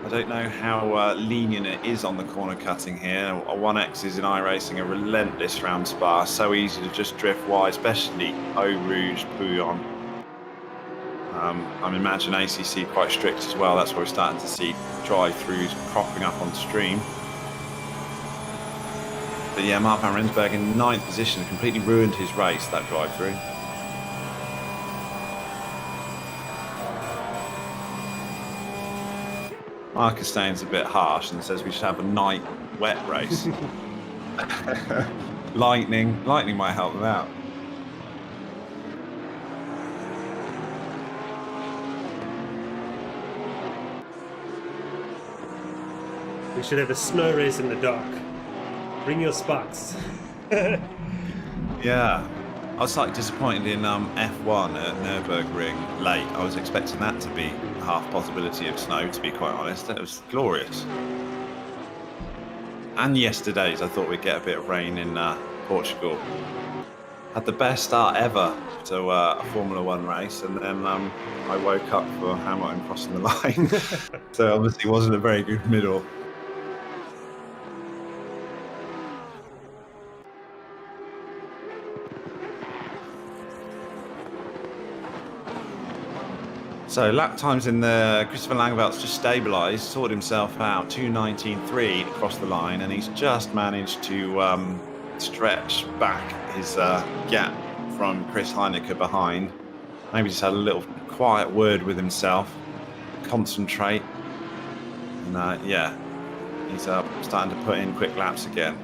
I don't know how lenient it is on the corner cutting here. A 1X is in iRacing a relentless round Spa. So easy to just drift wide, especially Eau Rouge, Pouillon. I imagine ACC quite strict as well. That's where we're starting to see drive-throughs cropping up on stream. But yeah, Mark van Rensburg in 9th position completely ruined his race, that drive-through. Marcus Stain's a bit harsh and says we should have a night wet race. Lightning might help them out. We should have a snow race in the dark. Bring your sparks. Yeah. I was slightly disappointed in F1 at Nürburgring late. I was expecting that to be half possibility of snow, to be quite honest. It was glorious. And yesterday's, I thought we'd get a bit of rain in Portugal. Had the best start ever to a Formula One race, and then I woke up for Hamilton crossing the line. So obviously wasn't a very good middle. So lap times in the Christopher Langevelt's just stabilised, sorted himself out, 2:19.3 across the line, and he's just managed to stretch back his gap from Chris Heineke behind. Maybe just had a little quiet word with himself, concentrate, and yeah, he's starting to put in quick laps again.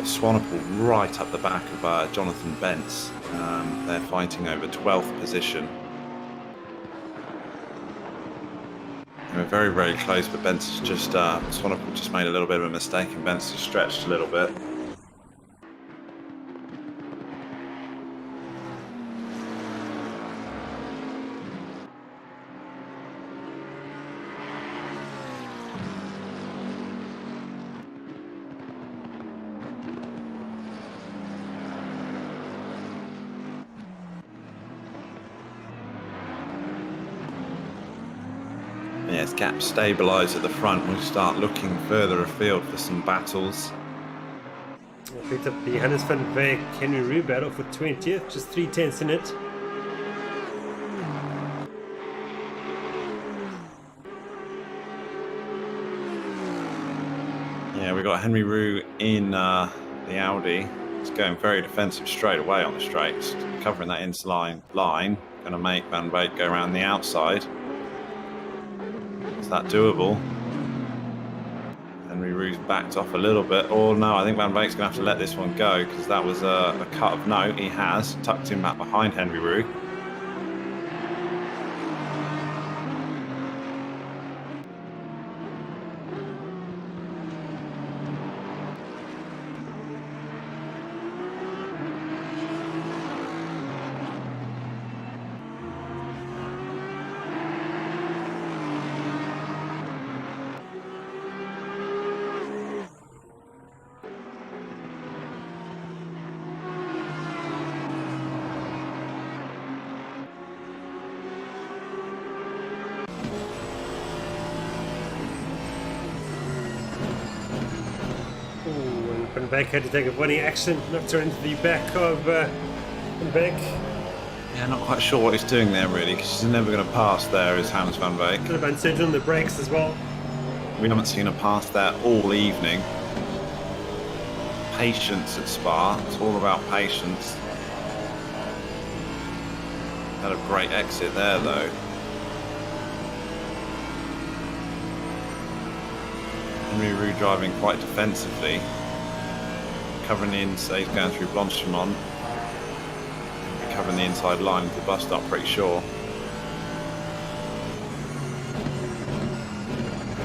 Swanepoel right up the back of Jonathan Bentz. They're fighting over 12th position. They were very, very close, but Bentz has just Swanepoel just made a little bit of a mistake, and Bentz just stretched a little bit. Yes, gap stabilised at the front. We'll start looking further afield for some battles. I picked up the Hannes van Wyk Henry Roux battle for 20th, just 3/10 in it. Yeah, we got Henry Roux in the Audi. He's going very defensive straight away on the straights, covering that inside line. Going to make Van Wyk go around the outside. Is that doable? Henry Roux's backed off a little bit. Oh no, I think Van Wyk's going to have to let this one go, because that was a cut of note. He has tucked him back behind Henry Roux. Van Wyk had to take a funny action, knocked her into the back of Van Wyk. Yeah, not quite sure what he's doing there really, because she's never going to pass there, is Hans Van Wyk. Could have been centered on the brakes as well. We haven't seen her pass there all evening. Patience at Spa, it's all about patience. Had a great exit there though. Henry Roux driving quite defensively. Covering the inside, he's going through Blanchimont. Covering the inside line of the bus stop, pretty sure.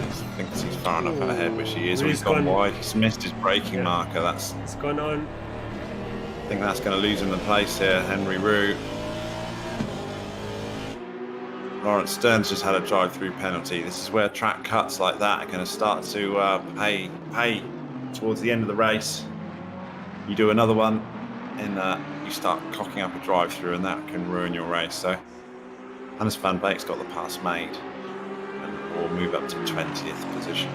He thinks he's far enough ahead, which he is. He's gone wide. He's missed his braking marker. It's gone on. I think that's going to lose him the place here, Henry Roux. Lawrence Stearns just had a drive-through penalty. This is where track cuts like that are going to start to pay towards the end of the race. You do another one, and you start cocking up a drive-through, and that can ruin your race. So Hannes van Wyk's got the pass made, and will move up to 20th position.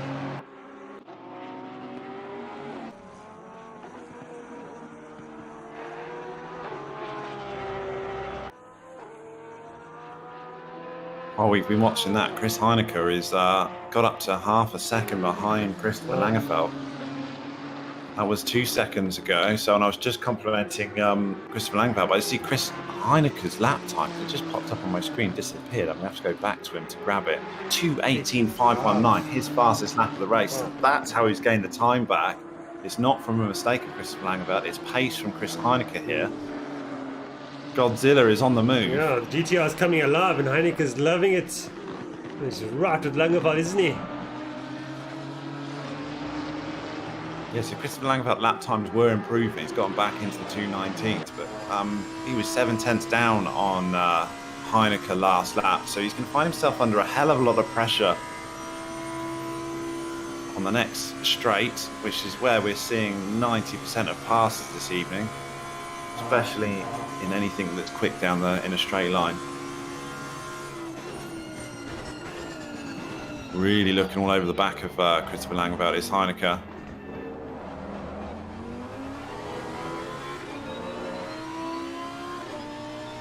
While we've been watching that, Chris Heineke is got up to half a second behind Christopher Langeveld. That was 2 seconds ago. So, and I was just complimenting Christopher Langeveld, but I see Chris Heineke's lap time. It just popped up on my screen, disappeared. I'm going to have to go back to him to grab it. 2:18.519, his fastest lap of the race. That's how he's gained the time back. It's not from a mistake of Christopher Langeveld. It's pace from Chris Heineke here. Godzilla is on the move. Yeah, the GTR is coming alive, and Heineke's loving it. He's right with Langeveld, isn't he? Yeah, so Christopher Langeveld lap times were improving. He's gotten back into the 2:19s, but he was 7/10 down on Heineke last lap. So he's going to find himself under a hell of a lot of pressure on the next straight, which is where we're seeing 90% of passes this evening, especially in anything that's quick down in a straight line. Really looking all over the back of Christopher Langeveld is Heineke.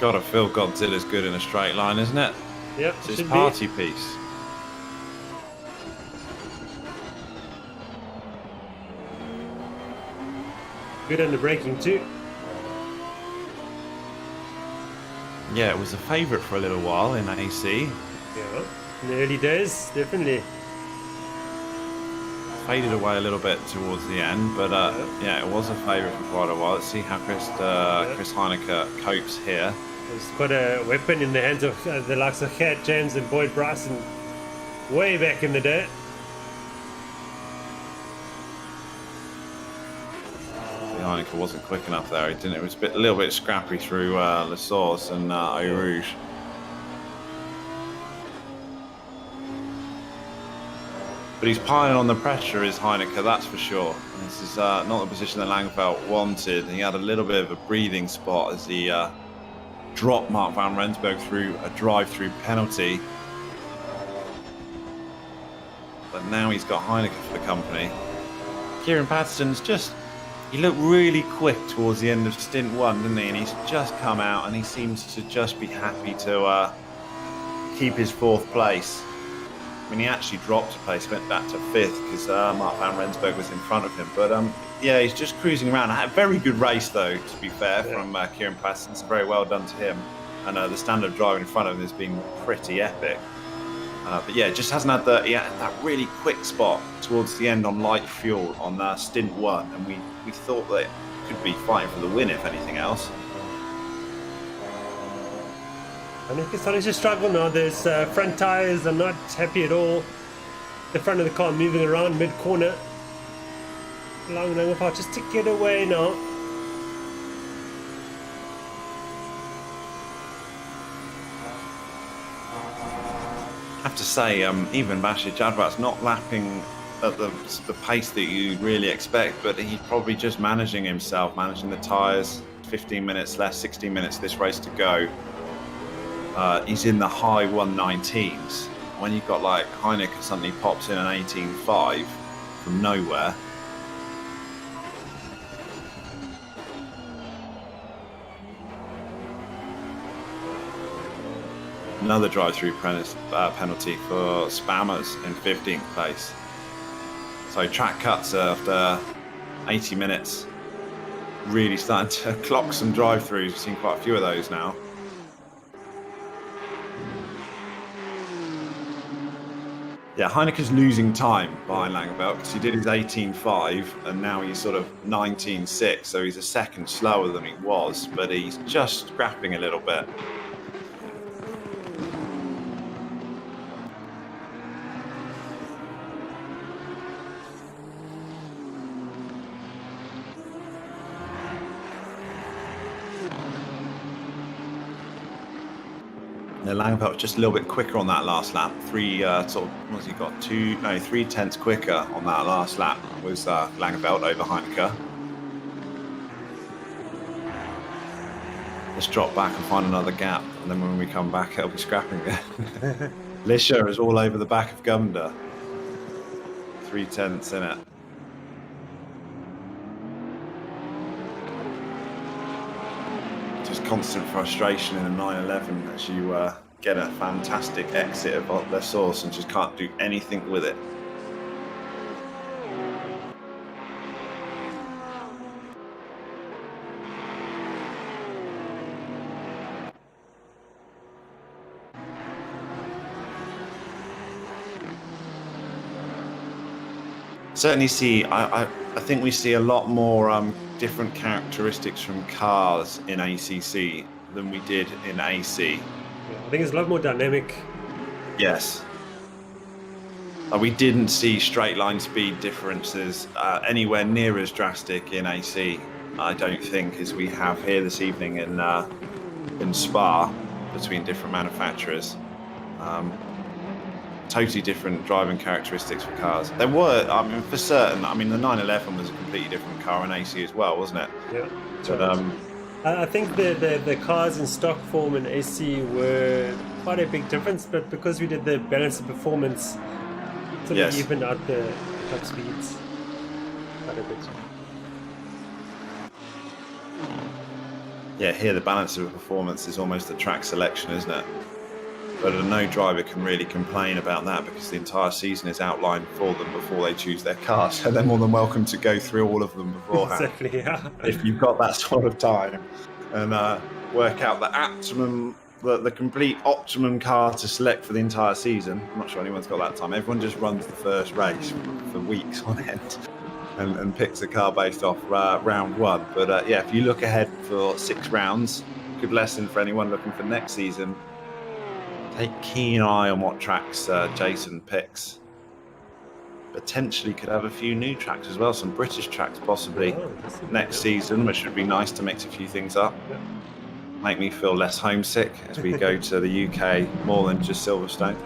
Gotta feel Godzilla's good in a straight line, isn't it? Yep, It's his should party be. piece. Good under braking too. Yeah, it was a favourite for a little while in AC. Yeah, in the early days, definitely. Faded away a little bit towards the end, but yeah, it was a favourite for quite a while. Let's see how Chris Heineke copes here. It's quite a weapon in the hands of the likes of Cat James and Boyd Bryson way back in the day. Heineke wasn't quick enough there. He didn't. It was a little bit scrappy through La Source and Eau Rouge. But he's piling on the pressure, is Heineke, that's for sure. And this is not the position that Langeveld wanted. He had a little bit of a breathing spot as he dropped Mark van Rensburg through a drive-through penalty. But now he's got Heineke for the company. Kieran Patterson's he looked really quick towards the end of stint one, didn't he? And he's just come out and he seems to just be happy to keep his 4th place. I mean, he actually dropped a place, went back to 5th because Mark van Rensburg was in front of him. But yeah, he's just cruising around. A very good race, though, to be fair, from Kieran Patterson. So very well done to him. And the standard driver in front of him has been pretty epic. But yeah, just hasn't had that really quick spot towards the end on light fuel on stint 1. And we thought that it could be fighting for the win, if anything else. I think it's starting to struggle now. Those front tyres are not happy at all. The front of the car moving around mid-corner. Allowing Langeveld just to get away now. I have to say, even Bashir Jadwat's not lapping at the pace that you really expect, but he's probably just managing himself, managing the tyres. 15 minutes left, 16 minutes this race to go. He's in the high 119s. When you've got like Heineke suddenly pops in an 18.5 from nowhere. Another drive-through penalty for spammers in 15th place. So track cuts after 80 minutes. Really starting to clock some drive-throughs. We've seen quite a few of those now. Yeah, Heineke's losing time behind Langeveld because he did his 18.5 and now he's sort of 19.6, so he's a second slower than he was, but he's just scrapping a little bit. Langeveld was just a little bit quicker on that last lap. 3/10 quicker on that last lap was Langeveld over Heineke. Let's drop back and find another gap, and then when we come back, it'll be scrapping again. Lisha is all over the back of Gumda. 3/10 in it. Just constant frustration in a 911 as you get a fantastic exit of their source and just can't do anything with it. Certainly see, I think we see a lot more different characteristics from cars in ACC than we did in AC. I think it's a lot more dynamic. Yes. We didn't see straight line speed differences anywhere near as drastic in AC, I don't think, as we have here this evening in Spa between different manufacturers. Totally different driving characteristics for cars. There were, I mean, for certain. I mean, the 911 was a completely different car in AC as well, wasn't it? Yeah. But I think the cars in stock form and AC were quite a big difference, but because we did the balance of performance, sort of evened out the top speeds quite a bit. Yeah, here the balance of performance is almost a track selection, isn't it? But no driver can really complain about that because the entire season is outlined for them before they choose their car. So they're more than welcome to go through all of them beforehand. Exactly, yeah. If you've got that sort of time and work out the optimum, the complete optimum car to select for the entire season. I'm not sure anyone's got that time. Everyone just runs the first race for weeks on end and picks a car based off round one. But yeah, if you look ahead for 6 rounds, good lesson for anyone looking for next season. Take keen eye on what tracks Jason picks. Potentially could have a few new tracks as well, some British tracks possibly next season, which would be nice to mix a few things up. Make me feel less homesick as we go to the UK more than just Silverstone.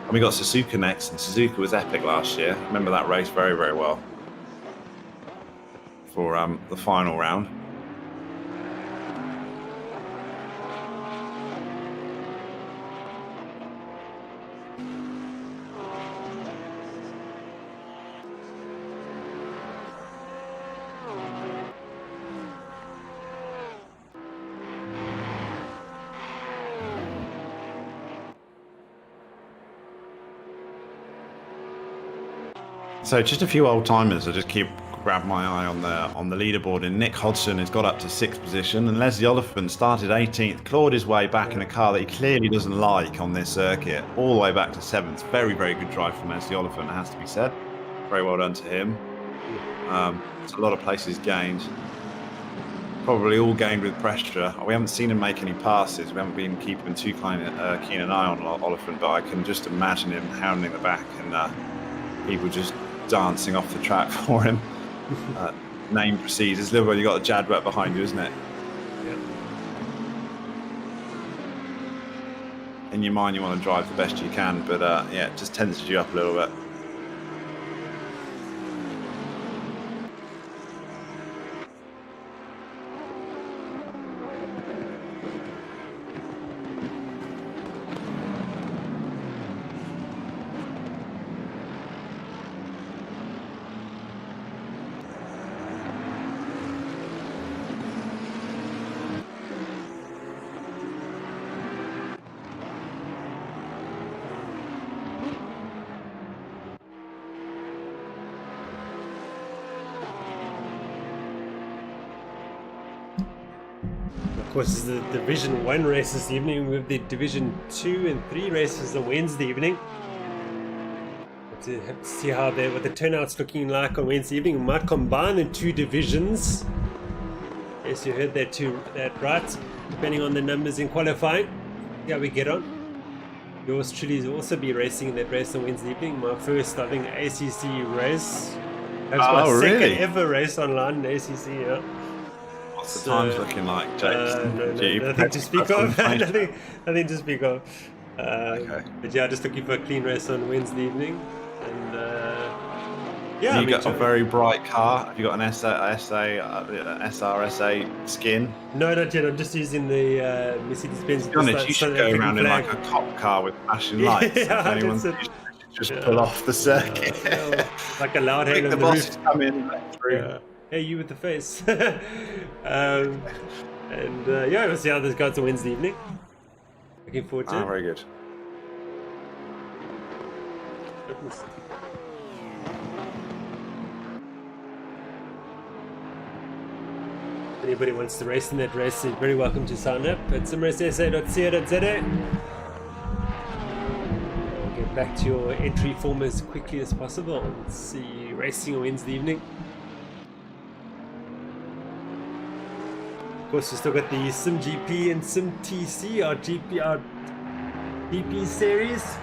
And we got Suzuka next, and Suzuka was epic last year. Remember that race very, very well for the final round. So just a few old timers. I just keep grab my eye on the leaderboard. And Nick Hodgson has got up to 6th position, and Leslie Oliphant started 18th, clawed his way back in a car that he clearly doesn't like on this circuit, all the way back to 7th. Very, very good drive from Leslie Oliphant, it has to be said. Very well done to him. It's a lot of places gained. Probably all gained with pressure. We haven't seen him make any passes. We haven't been keeping too keen an eye on Oliphant, but I can just imagine him hounding the back and people just dancing off the track for him. Name proceeds. It's literally you got a Jadwet behind you, isn't it? Yeah. In your mind, you want to drive the best you can, but yeah, it just tenses you up a little bit. Of course, it's the Division 1 race this evening. We have the Division 2 and 3 races on Wednesday evening. To have to see how what the turnout's looking like on Wednesday evening. We might combine the 2 divisions. Yes, you heard that right. Depending on the numbers in qualifying. Yeah, we get on. Yours truly will also be racing in that race on Wednesday evening. My first, I think, ACC race. That's my second ever race online in ACC, yeah. What's the times looking like, James? Nothing to speak of. Nothing to speak of. Okay. But yeah, just looking for a clean race on Wednesday evening. And yeah, you got a very bright car. Have you got an SRSA skin? No, not yet. I'm just using the Mercedes-Benz. To be honest, you should go around in like a cop car with flashing lights. Yeah, if anyone just pull off the circuit. Like a loud hail on the the boss roof. come in through. Yeah. Hey, you with the face. Yeah, we'll see how this goes on Wednesday evening. Looking forward to it. Very good. Goodness. If anybody wants to race in that race, you're very welcome to sign up at simracesa.co.za. Get back to your entry form as quickly as possible and see you racing on Wednesday evening. Of course, we still got the simGP and simTC, our DP series,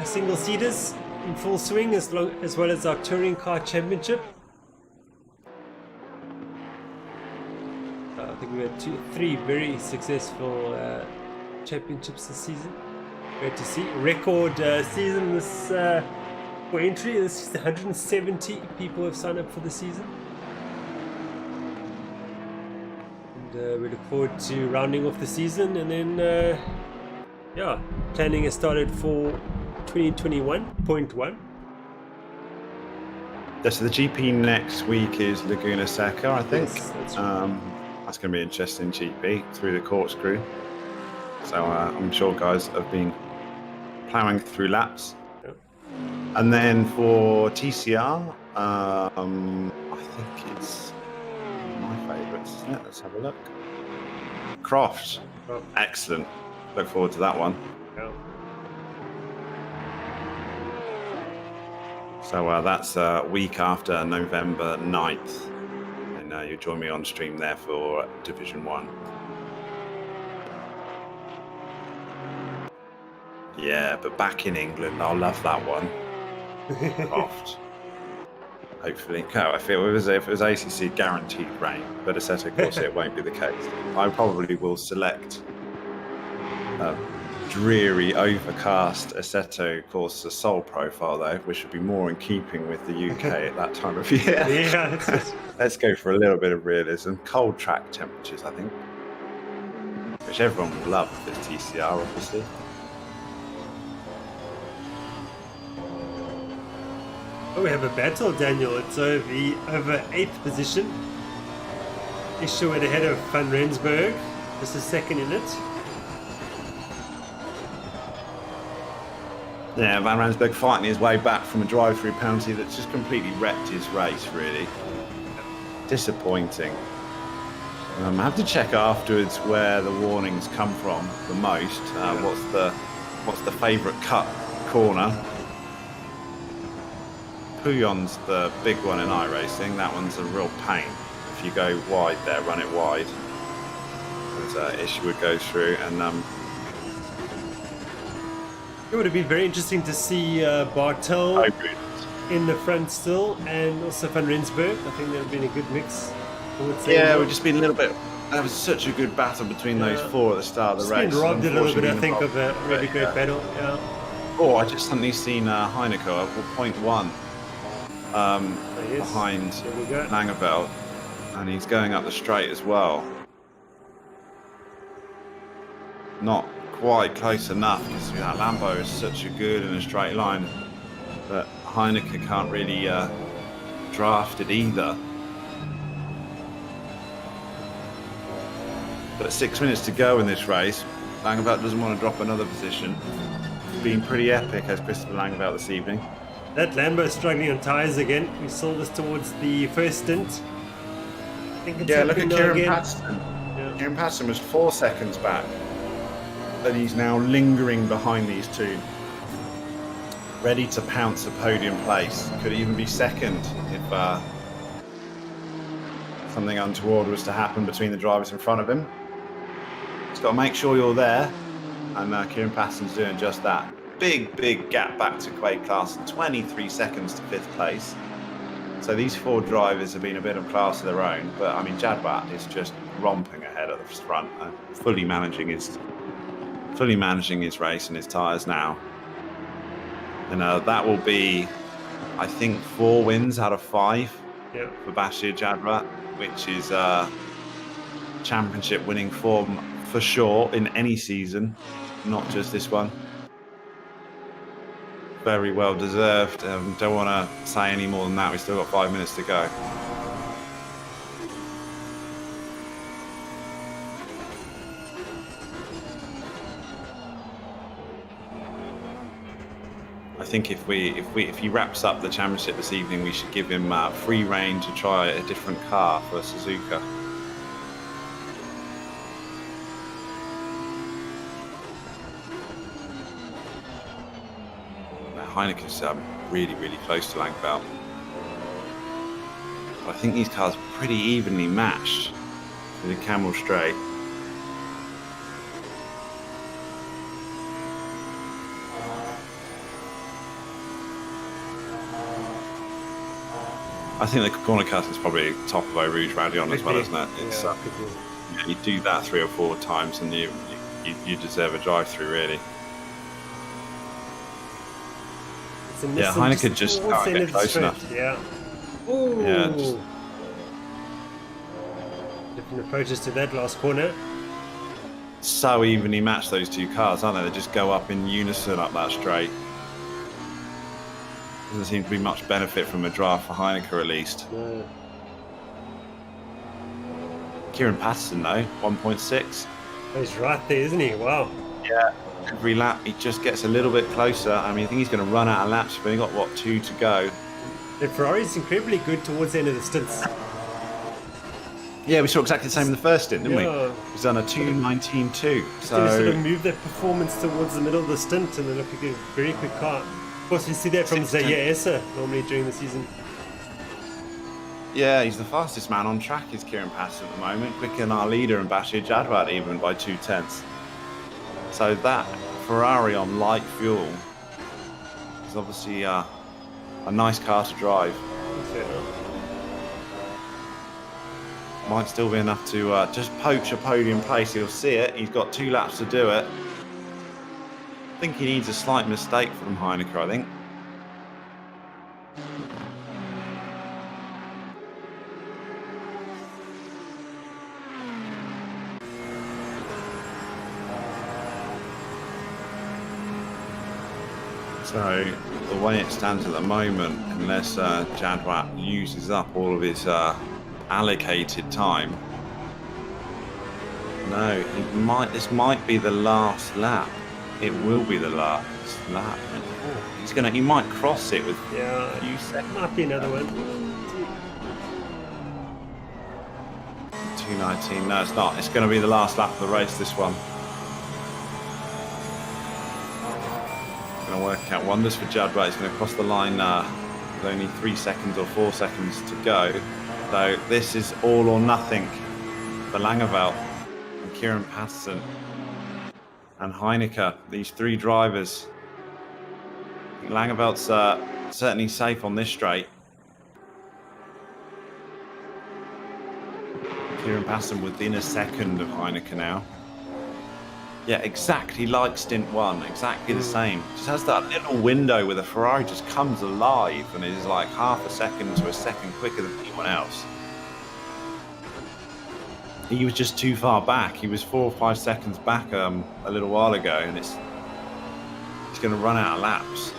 single seaters in full swing, as well as our touring car championship. I think we had three very successful championships this season. Great to see. Record season this for entry. This is 170 people have signed up for the season. And we look forward to rounding off the season, and then planning has started for 2021.1. So the GP next week is Laguna Seca, I think. Yes, that's right. That's going to be interesting GP through the corkscrew. So I'm sure guys have been ploughing through laps. Yep. And then for TCR, I think it's my favourites, isn't it? Let's have a look. Croft. Oh. Excellent. Look forward to that one. Yeah. So that's a week after November 9th. And you'll join me on stream there for Division 1. Yeah, but back in England, I'll love that one. Croft. Hopefully. No, if it was ACC, guaranteed rain. But Assetto Corsa, it won't be the case. I probably will select dreary, overcast Assetto Corsa Sol profile, though, which would be more in keeping with the UK at that time of year. Yeah, Let's go for a little bit of realism. Cold track temperatures, I think. Which everyone would love if it's TCR, obviously. Oh, we have a battle, Daniel. It's over 8th position. Isherwood ahead of Van Rensburg. Just a second in it. Yeah, Van Rensburg fighting his way back from a drive-through penalty that's just completely wrecked his race, really. Disappointing. I have to check afterwards where the warnings come from the most. What's the favourite cut corner? Pouillon's the big one in iRacing. That one's a real pain. If you go wide there, run it wide. As Isherwood goes through, and It would have been very interesting to see Bartel in the front still, and also Van Rensburg. I think that would have been a good mix. Yeah, we've just been a little bit. That was such a good battle between those four at the start of the race. It's been robbed a little bit, I think, of a really great battle. Yeah. Oh, I just suddenly seen Heineke at 0.1 behind Langeveld, and he's going up the straight as well. Not quite close enough because Lambo is such a good in a straight line, but Heineke can't really draft it either. But 6 minutes to go in this race. Langeveld doesn't want to drop another position. It's been pretty epic as Christopher Langeveld this evening. That Lambo is struggling on tyres again. We saw this towards the first stint. I think it's Look at Kieran Patterson. Yeah. Kieran Patterson was 4 seconds back, but he's now lingering behind these two, ready to pounce a podium place. Could even be second if something untoward was to happen between the drivers in front of him. He's got to make sure you're there, and Kieran Patterson's doing just that. Big gap back to Quade Clarkson, 23 seconds to 5th place. So these four drivers have been a bit of class of their own, but I mean Jadwat is just romping ahead at the front, fully managing his race and his tyres now. And that will be, I think, 4 wins out of 5 for Bashir Jadwat, which is championship winning form for sure in any season, not just this one. Very well deserved. Don't want to say any more than that. We've still got 5 minutes to go. I think if he wraps up the championship this evening, we should give him free rein to try a different car for Suzuka. Heineke's really close to Langeveld. But I think these cars are pretty evenly matched with the Camel Straight. I think the corner cut is probably top of Eau Rouge Radion as well, isn't it? It's, Yeah, could be. you do that 3 or 4 times and you deserve a drive-through, really. It's a Yeah, Nissan Heineken just towards the can't end get of the close straight. enough. Yeah. Ooh. Yeah, just- Different approaches to that last corner. So evenly matched, those two cars, aren't they? They just go up in unison up that straight. Doesn't seem to be much benefit from a draft for Heineken, at least. No. Kieran Patterson, though, 1.6. He's right there, isn't he? Wow. Yeah. Every lap, he just gets a little bit closer. I mean, I think he's going to run out of laps, but he got, what, 2 to go. The Ferrari's incredibly good towards the end of the stints. Yeah, we saw exactly the same in the first stint, didn't Yeah. we? He's done a 2:19.2. So they sort of So, move their performance towards the middle of the stint and they look like a very quick car. Of course, we see that from 6:10. Zaire Essa normally during the season. yeah, he's the fastest man on track, is Kieran Patterson at the moment. Quicker than our leader and Bashir Jadwat, even by 2/10. So that Ferrari on light fuel is obviously a nice car to drive. Might still be enough to just poach a podium place. He'll see it. He's got 2 laps to do it. I think he needs a slight mistake from Heineken, I think. So the way it stands at the moment, unless Jadwat uses up all of his allocated time, no, he might. This might be the last lap. It will be the last lap. He's gonna. He might cross it with Yeah, a few seconds. might be another one. 2:19. No, it's not. It's going to be the last lap of the race. This one. Going to work out wonders for Jadwat. He's going to cross the line with only 3 seconds or 4 seconds to go. So this is all or nothing for Langeveld and Kieran Patterson and Heineken. These 3 drivers. I think Langeveld's certainly safe on this straight. Kieran Patterson within a second of Heineken now. Yeah, exactly like stint 1, exactly the same. Just has that little window where the Ferrari just comes alive and is like half a second to a second quicker than anyone else. He was just too far back. He was 4 or 5 seconds back a little while ago, and he's going to run out of laps.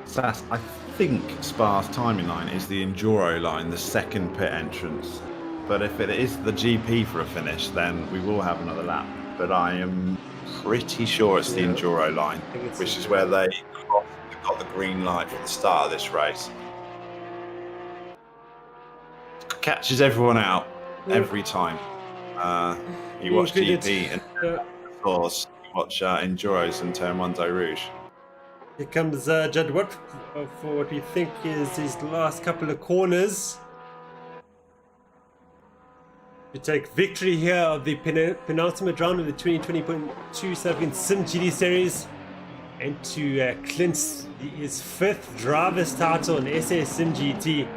Sass, I think Spa's timing line is the Enduro line, the second pit entrance. But if it is the GP for a finish, then we will have another lap. But I am pretty sure it's the Enduro line, which is where they got the green light for the start of this race. Catches everyone out every time. You watch GP and of course you watch Enduros and Turn 1's Eau Rouge. Here comes Jadwat for what we think is his last couple of corners. To take victory here of the penultimate round of the 2020.2 South African simGT series and to clinch his 5th driver's title in SA simGT.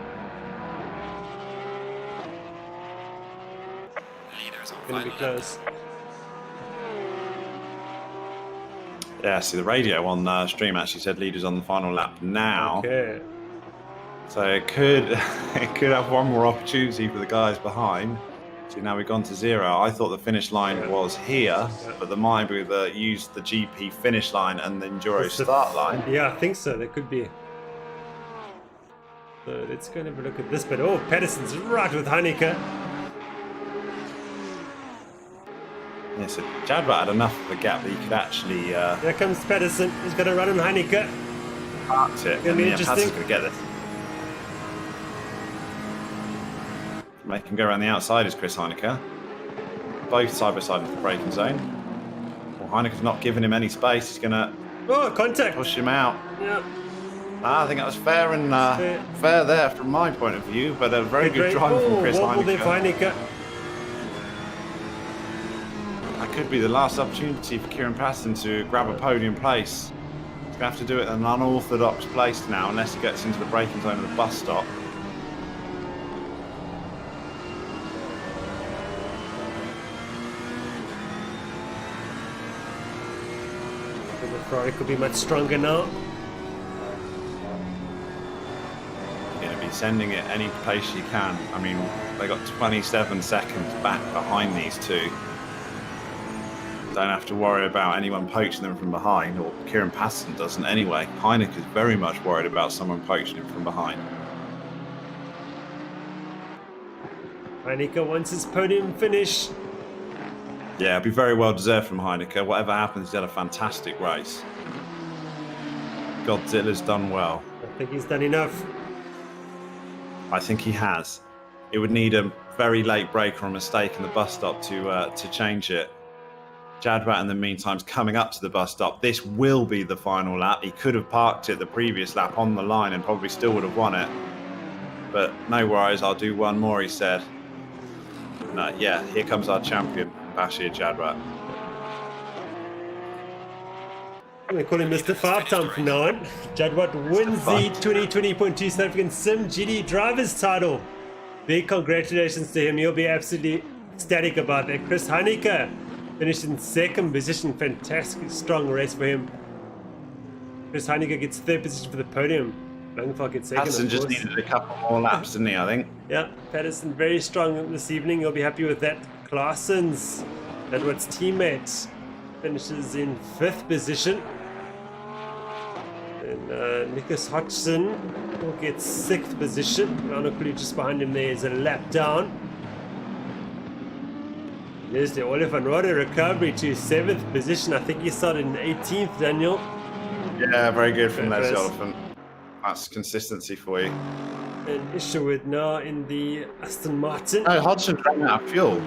Gonna be close. Yeah, see the radio on stream actually said leaders on the final lap now. Okay. So it could have one more opportunity for the guys behind. See, now we've gone to 0. I thought the finish line was here, but there might be use the GP finish line and the Enduro start line. Yeah, I think so. That could be. So let's go and have a look at this. But oh, Patterson's right with Heineken. Yeah, so Jadwat had enough of a gap that he could actually Here comes Patterson. He's going to run on Heineken. parked it. Gonna be And interesting. Patterson's going to get this. Make him go around the outside is Chris Heineken. Both side by side into the braking zone. Well, Heineken's not giving him any space. He's going to Oh, contact. push him out. Yeah. I think that was fair and fair there from my point of view, but a very good drive from Chris Wobble there for Heineke. Heineke. That could be the last opportunity for Kieran Patterson to grab a podium place. He's going to have to do it in an unorthodox place now, unless he gets into the braking zone of the bus stop. The Ferrari could be much stronger now. You're going to be sending it any place you can. I mean, they got 27 seconds back behind these two. Don't have to worry about anyone poaching them from behind, or Kieran Patterson doesn't anyway. Heineke is very much worried about someone poaching him from behind. Heineke wants his podium finish. Yeah, it'll be very well deserved from Heineke. Whatever happens, he's had a fantastic race. Godzilla's done well. I think he's done enough. I think he has. It would need a very late break or a mistake in the bus stop to change it. Jadwat, in the meantime, is coming up to the bus stop. This will be the final lap. He could have parked it the previous lap on the line and probably still would have won it. But no worries, I'll do one more, he said. No, yeah, here comes our champion, Bashir Jadwat. I'm going to call him Mr. Five Time from now on. Jadwat wins the 2020.2 South African simGT Drivers title. Big congratulations to him. He'll be absolutely ecstatic about that. Chris Heineke finished in second position. Fantastic, strong race for him. Chris Heineke gets third position for the podium. Langfalk gets second. Patterson just needed a couple more laps, didn't he, I think? Yeah, Patterson very strong this evening. He'll be happy with that. Claassens, Jadwat's teammate, finishes in fifth position. And Nicholas Hodgson will get sixth position. Ranokulu just behind him there is a lap down. There's the Ole van Rode recovery to seventh position. I think he started in 18th, Daniel. Yeah, very good from Les Elephant. That's consistency for you. And Isherwood now in the Aston Martin. No, Hodgson ran out of fuel.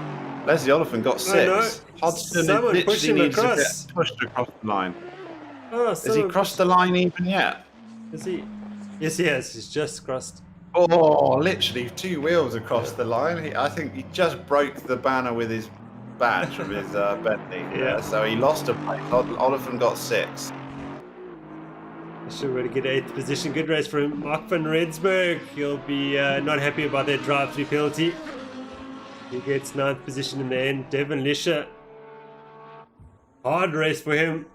Leslie Oliphant got six. Hodgson Someone pushed him literally needs to across. get pushed across the line. Oh, Has he crossed the line even yet? Is he? Yes, he has. He's just crossed. Oh, literally 2 wheels across the line. I think he just broke the banner with his badge of his Bentley. Yeah. So he lost a place. Oliphant got 6. Isherwood to get 8th position. Good race for him. Mark van Redsburg. He'll be not happy about that drive-through penalty. He gets 9th position in the end. Devon Lisher. Hard race for him.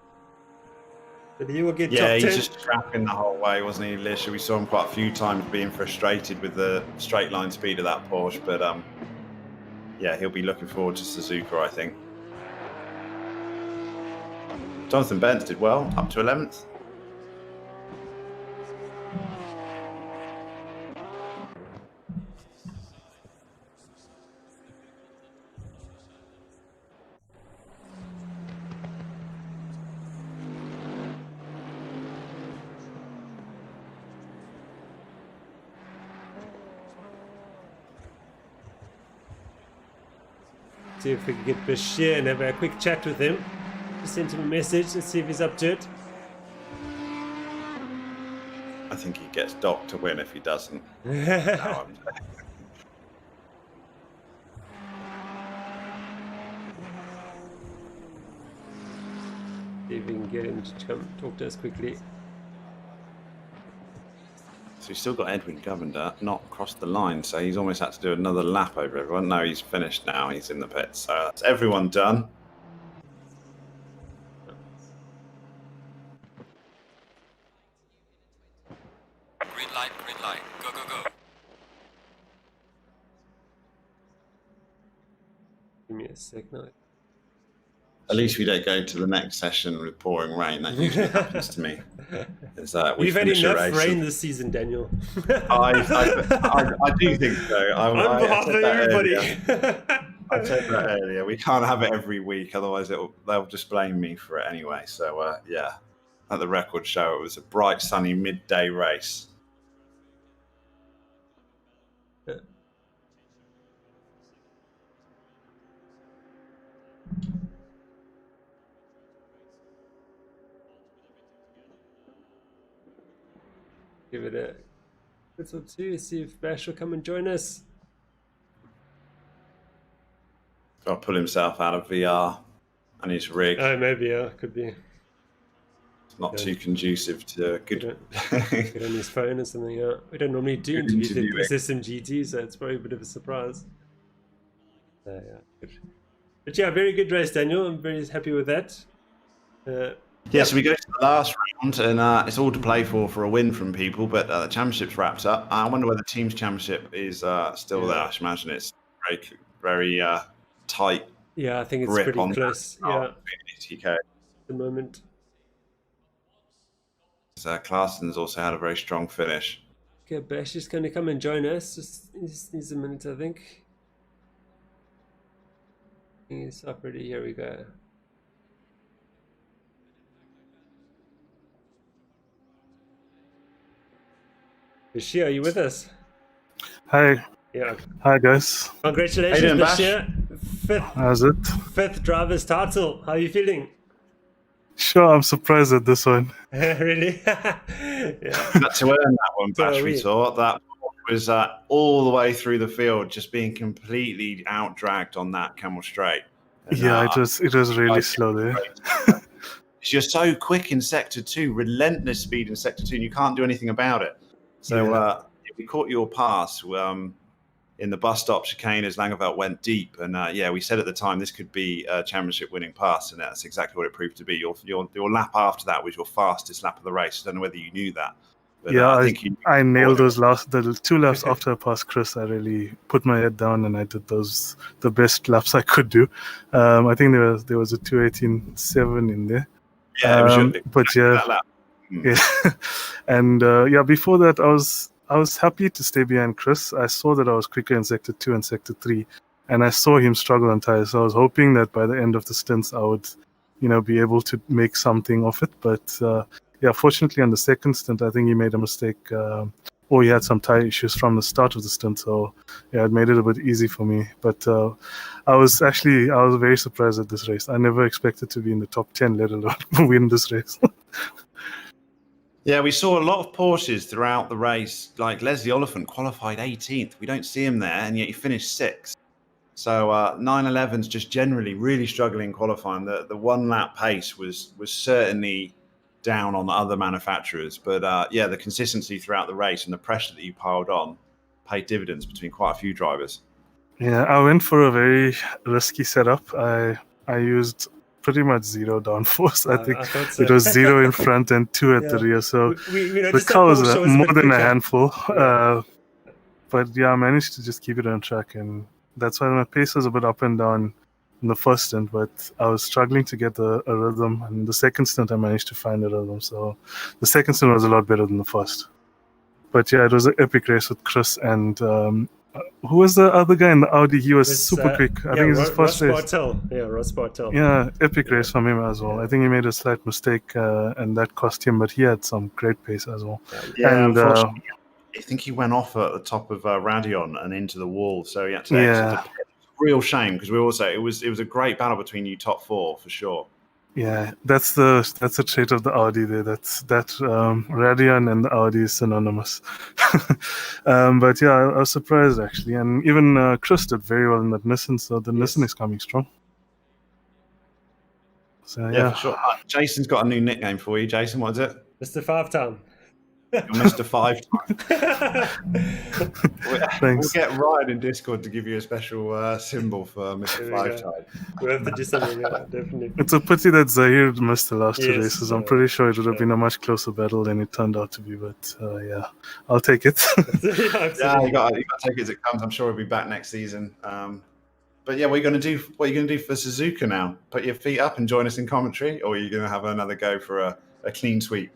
But he will get top 10. Yeah, he's just scrapping the whole way, wasn't he, Lisher? We saw him quite a few times being frustrated with the straight line speed of that Porsche, but yeah, he'll be looking forward to Suzuka, I think. Jonathan Bentz did well, up to 11th. See if we can get Bashir and have a quick chat with him. Just send him a message. Let's see if he's up to it. I think he gets docked to win if he doesn't. No, See if we can get him to come talk to us quickly. So we've still got Edwin Govender not crossed the line, so he's almost had to do another lap over everyone. No, he's finished now. He's in the pits. So that's everyone done. Green light, go, go, go. Give me a sec now. At least we don't go to the next session with pouring rain. That usually happens to me. We We've had finish a enough race rain and- this season, Daniel. I do think so. On behalf of said that everybody. earlier. I said that earlier. We can't have it every week, otherwise they'll just blame me for it anyway. So yeah, at the record show, it was a bright, sunny midday race. give it a minute or two, see if Bash will come and join us. Got to pull himself out of VR and his rig. Oh, maybe, yeah, could be. It's not too conducive to good. Get on his phone or something. Yeah. We don't normally do interviews interviewing. with simGT, so it's probably a bit of a surprise. Yeah, good. But yeah, very good race, Daniel. I'm very happy with that. Yeah, so we go to the last round, and it's all to play for a win from people, but the championship's wrapped up. I wonder whether the team's championship is still there. I should imagine it's very tight. Yeah, I think it's grip pretty on close. that Yeah, TK. at the moment. So Clarkson's also had a very strong finish. Okay, Bash is going to come and join us. Just needs a minute, I think. He's up ready. Here we go. Bashir, are you with us? Hi. Yeah. Hi, guys. Congratulations, How you doing, Bashir. How's it? Fifth driver's title. How are you feeling? Sure, I'm surprised at this one. Really? Yeah. Had to earn that one, So Bash, are we we. thought. That was all the way through the field, just being completely out-dragged on that Camel Straight. And, Yeah, it was really slow there. You're so quick in Sector 2, relentless speed in Sector 2, and you can't do anything about it. So we caught your pass in the bus stop chicane as Langeveld went deep. And we said at the time this could be a championship-winning pass, and that's exactly what it proved to be. Your lap after that was your fastest lap of the race. I don't know whether you knew that. But, Yeah, I think I nailed the 2 laps after I passed Chris. I really put my head down and I did the best laps I could do. I think there was a 2:18.7 in there. Yeah, it was but that lap. yeah, and before that I was happy to stay behind Chris. I saw that I was quicker in Sector 2 and Sector 3, and I saw him struggle on tires. So I was hoping that by the end of the stints I would, be able to make something of it. But fortunately on the second stint, I think he made a mistake, or he had some tire issues from the start of the stint. So it made it a bit easy for me. But I was very surprised at this race. I never expected to be in the top 10, let alone win this race. Yeah, we saw a lot of Porsches throughout the race. Like Leslie Oliphant qualified 18th. We don't see him there, and yet he finished 6th. So 911's just generally really struggling qualifying. The one lap pace was certainly down on the other manufacturers. But the consistency throughout the race and the pressure that you piled on paid dividends between quite a few drivers. Yeah, I went for a very risky setup. I used pretty much 0 downforce. I think so. It was 0 in front and 2 at the rear. So the car was more than a handful. But I managed to just keep it on track, and that's why my pace was a bit up and down in the first stint, but I was struggling to get a rhythm, and the second stint I managed to find a rhythm. So the second stint was a lot better than the first. But it was an epic race with Chris and who was the other guy in the Audi? He was super quick. I think it was his first race. Ross Bartel. Yeah, epic race from him as well. I think he made a slight mistake and that cost him, but he had some great pace as well. Yeah, and I think he went off at the top of Radion and into the wall, so he had to exit. Real shame, because it was a great battle between you top 4 for sure. Yeah, that's the trait of the Audi there. That Radion and the Audi is synonymous. But I was surprised actually, and even Chris did very well in that Nissan. So the Nissan is coming strong. So for sure. Jason's got a new nickname for you. Jason, what is it? Mr. 5-Time. Mr. 5-Time. Thanks. We'll get Ryan in Discord to give you a special symbol for Mr. 5-Time. We'll have to do something, definitely. It's a pity that Zahir missed the last 2 races. I'm pretty sure it would have been a much closer battle than it turned out to be, but I'll take it. You got to take it as it comes. I'm sure he'll be back next season. But what are you going to do for Suzuka now? Put your feet up and join us in commentary, or are you going to have another go for a clean sweep?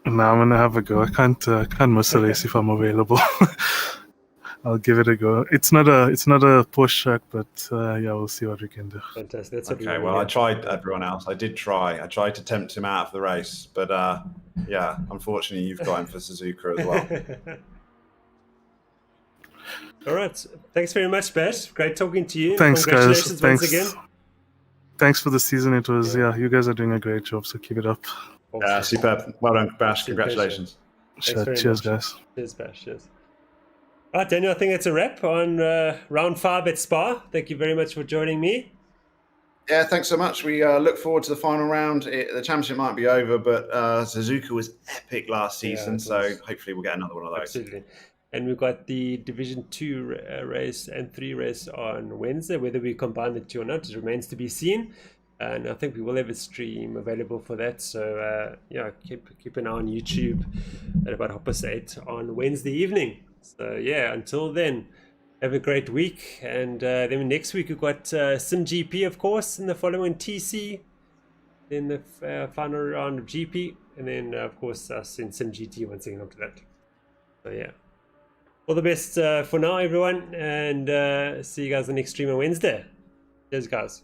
No, I'm gonna have a go. I can't miss a race if I'm available. I'll give it a go. It's not a Porsche track, but we'll see what we can do. Fantastic. That's okay. Well, I tried everyone else. I did try. I tried to tempt him out of the race, but unfortunately, you've got him for Suzuka as well. All right. Thanks very much, Bash. Great talking to you. Thanks, Congratulations guys. once again. Thanks for the season. It was you guys are doing a great job. So keep it up. Superb. Well done, Bash. Congratulations. Sure. very Cheers, much. guys. Cheers, Bash. Cheers. All right, Daniel, I think it's a wrap on round 5 at Spa. Thank you very much for joining me. Yeah, thanks so much. We look forward to the final round. The championship might be over, but Suzuka was epic last season, it so was. hopefully we'll get another one of those. Absolutely. And we've got the Division 2 race and 3 race on Wednesday. Whether we combine the two or not, it remains to be seen. And I think we will have a stream available for that. So, yeah, keep an eye on YouTube at about 8:30 on Wednesday evening. So, yeah, until then, have a great week. And then next week, we've got simGP, of course, and the following TC. Then the final round of GP. And then, of course, us in simGT once again after that. So, yeah. All the best for now, everyone. And see you guys on the next stream on Wednesday. Cheers, guys.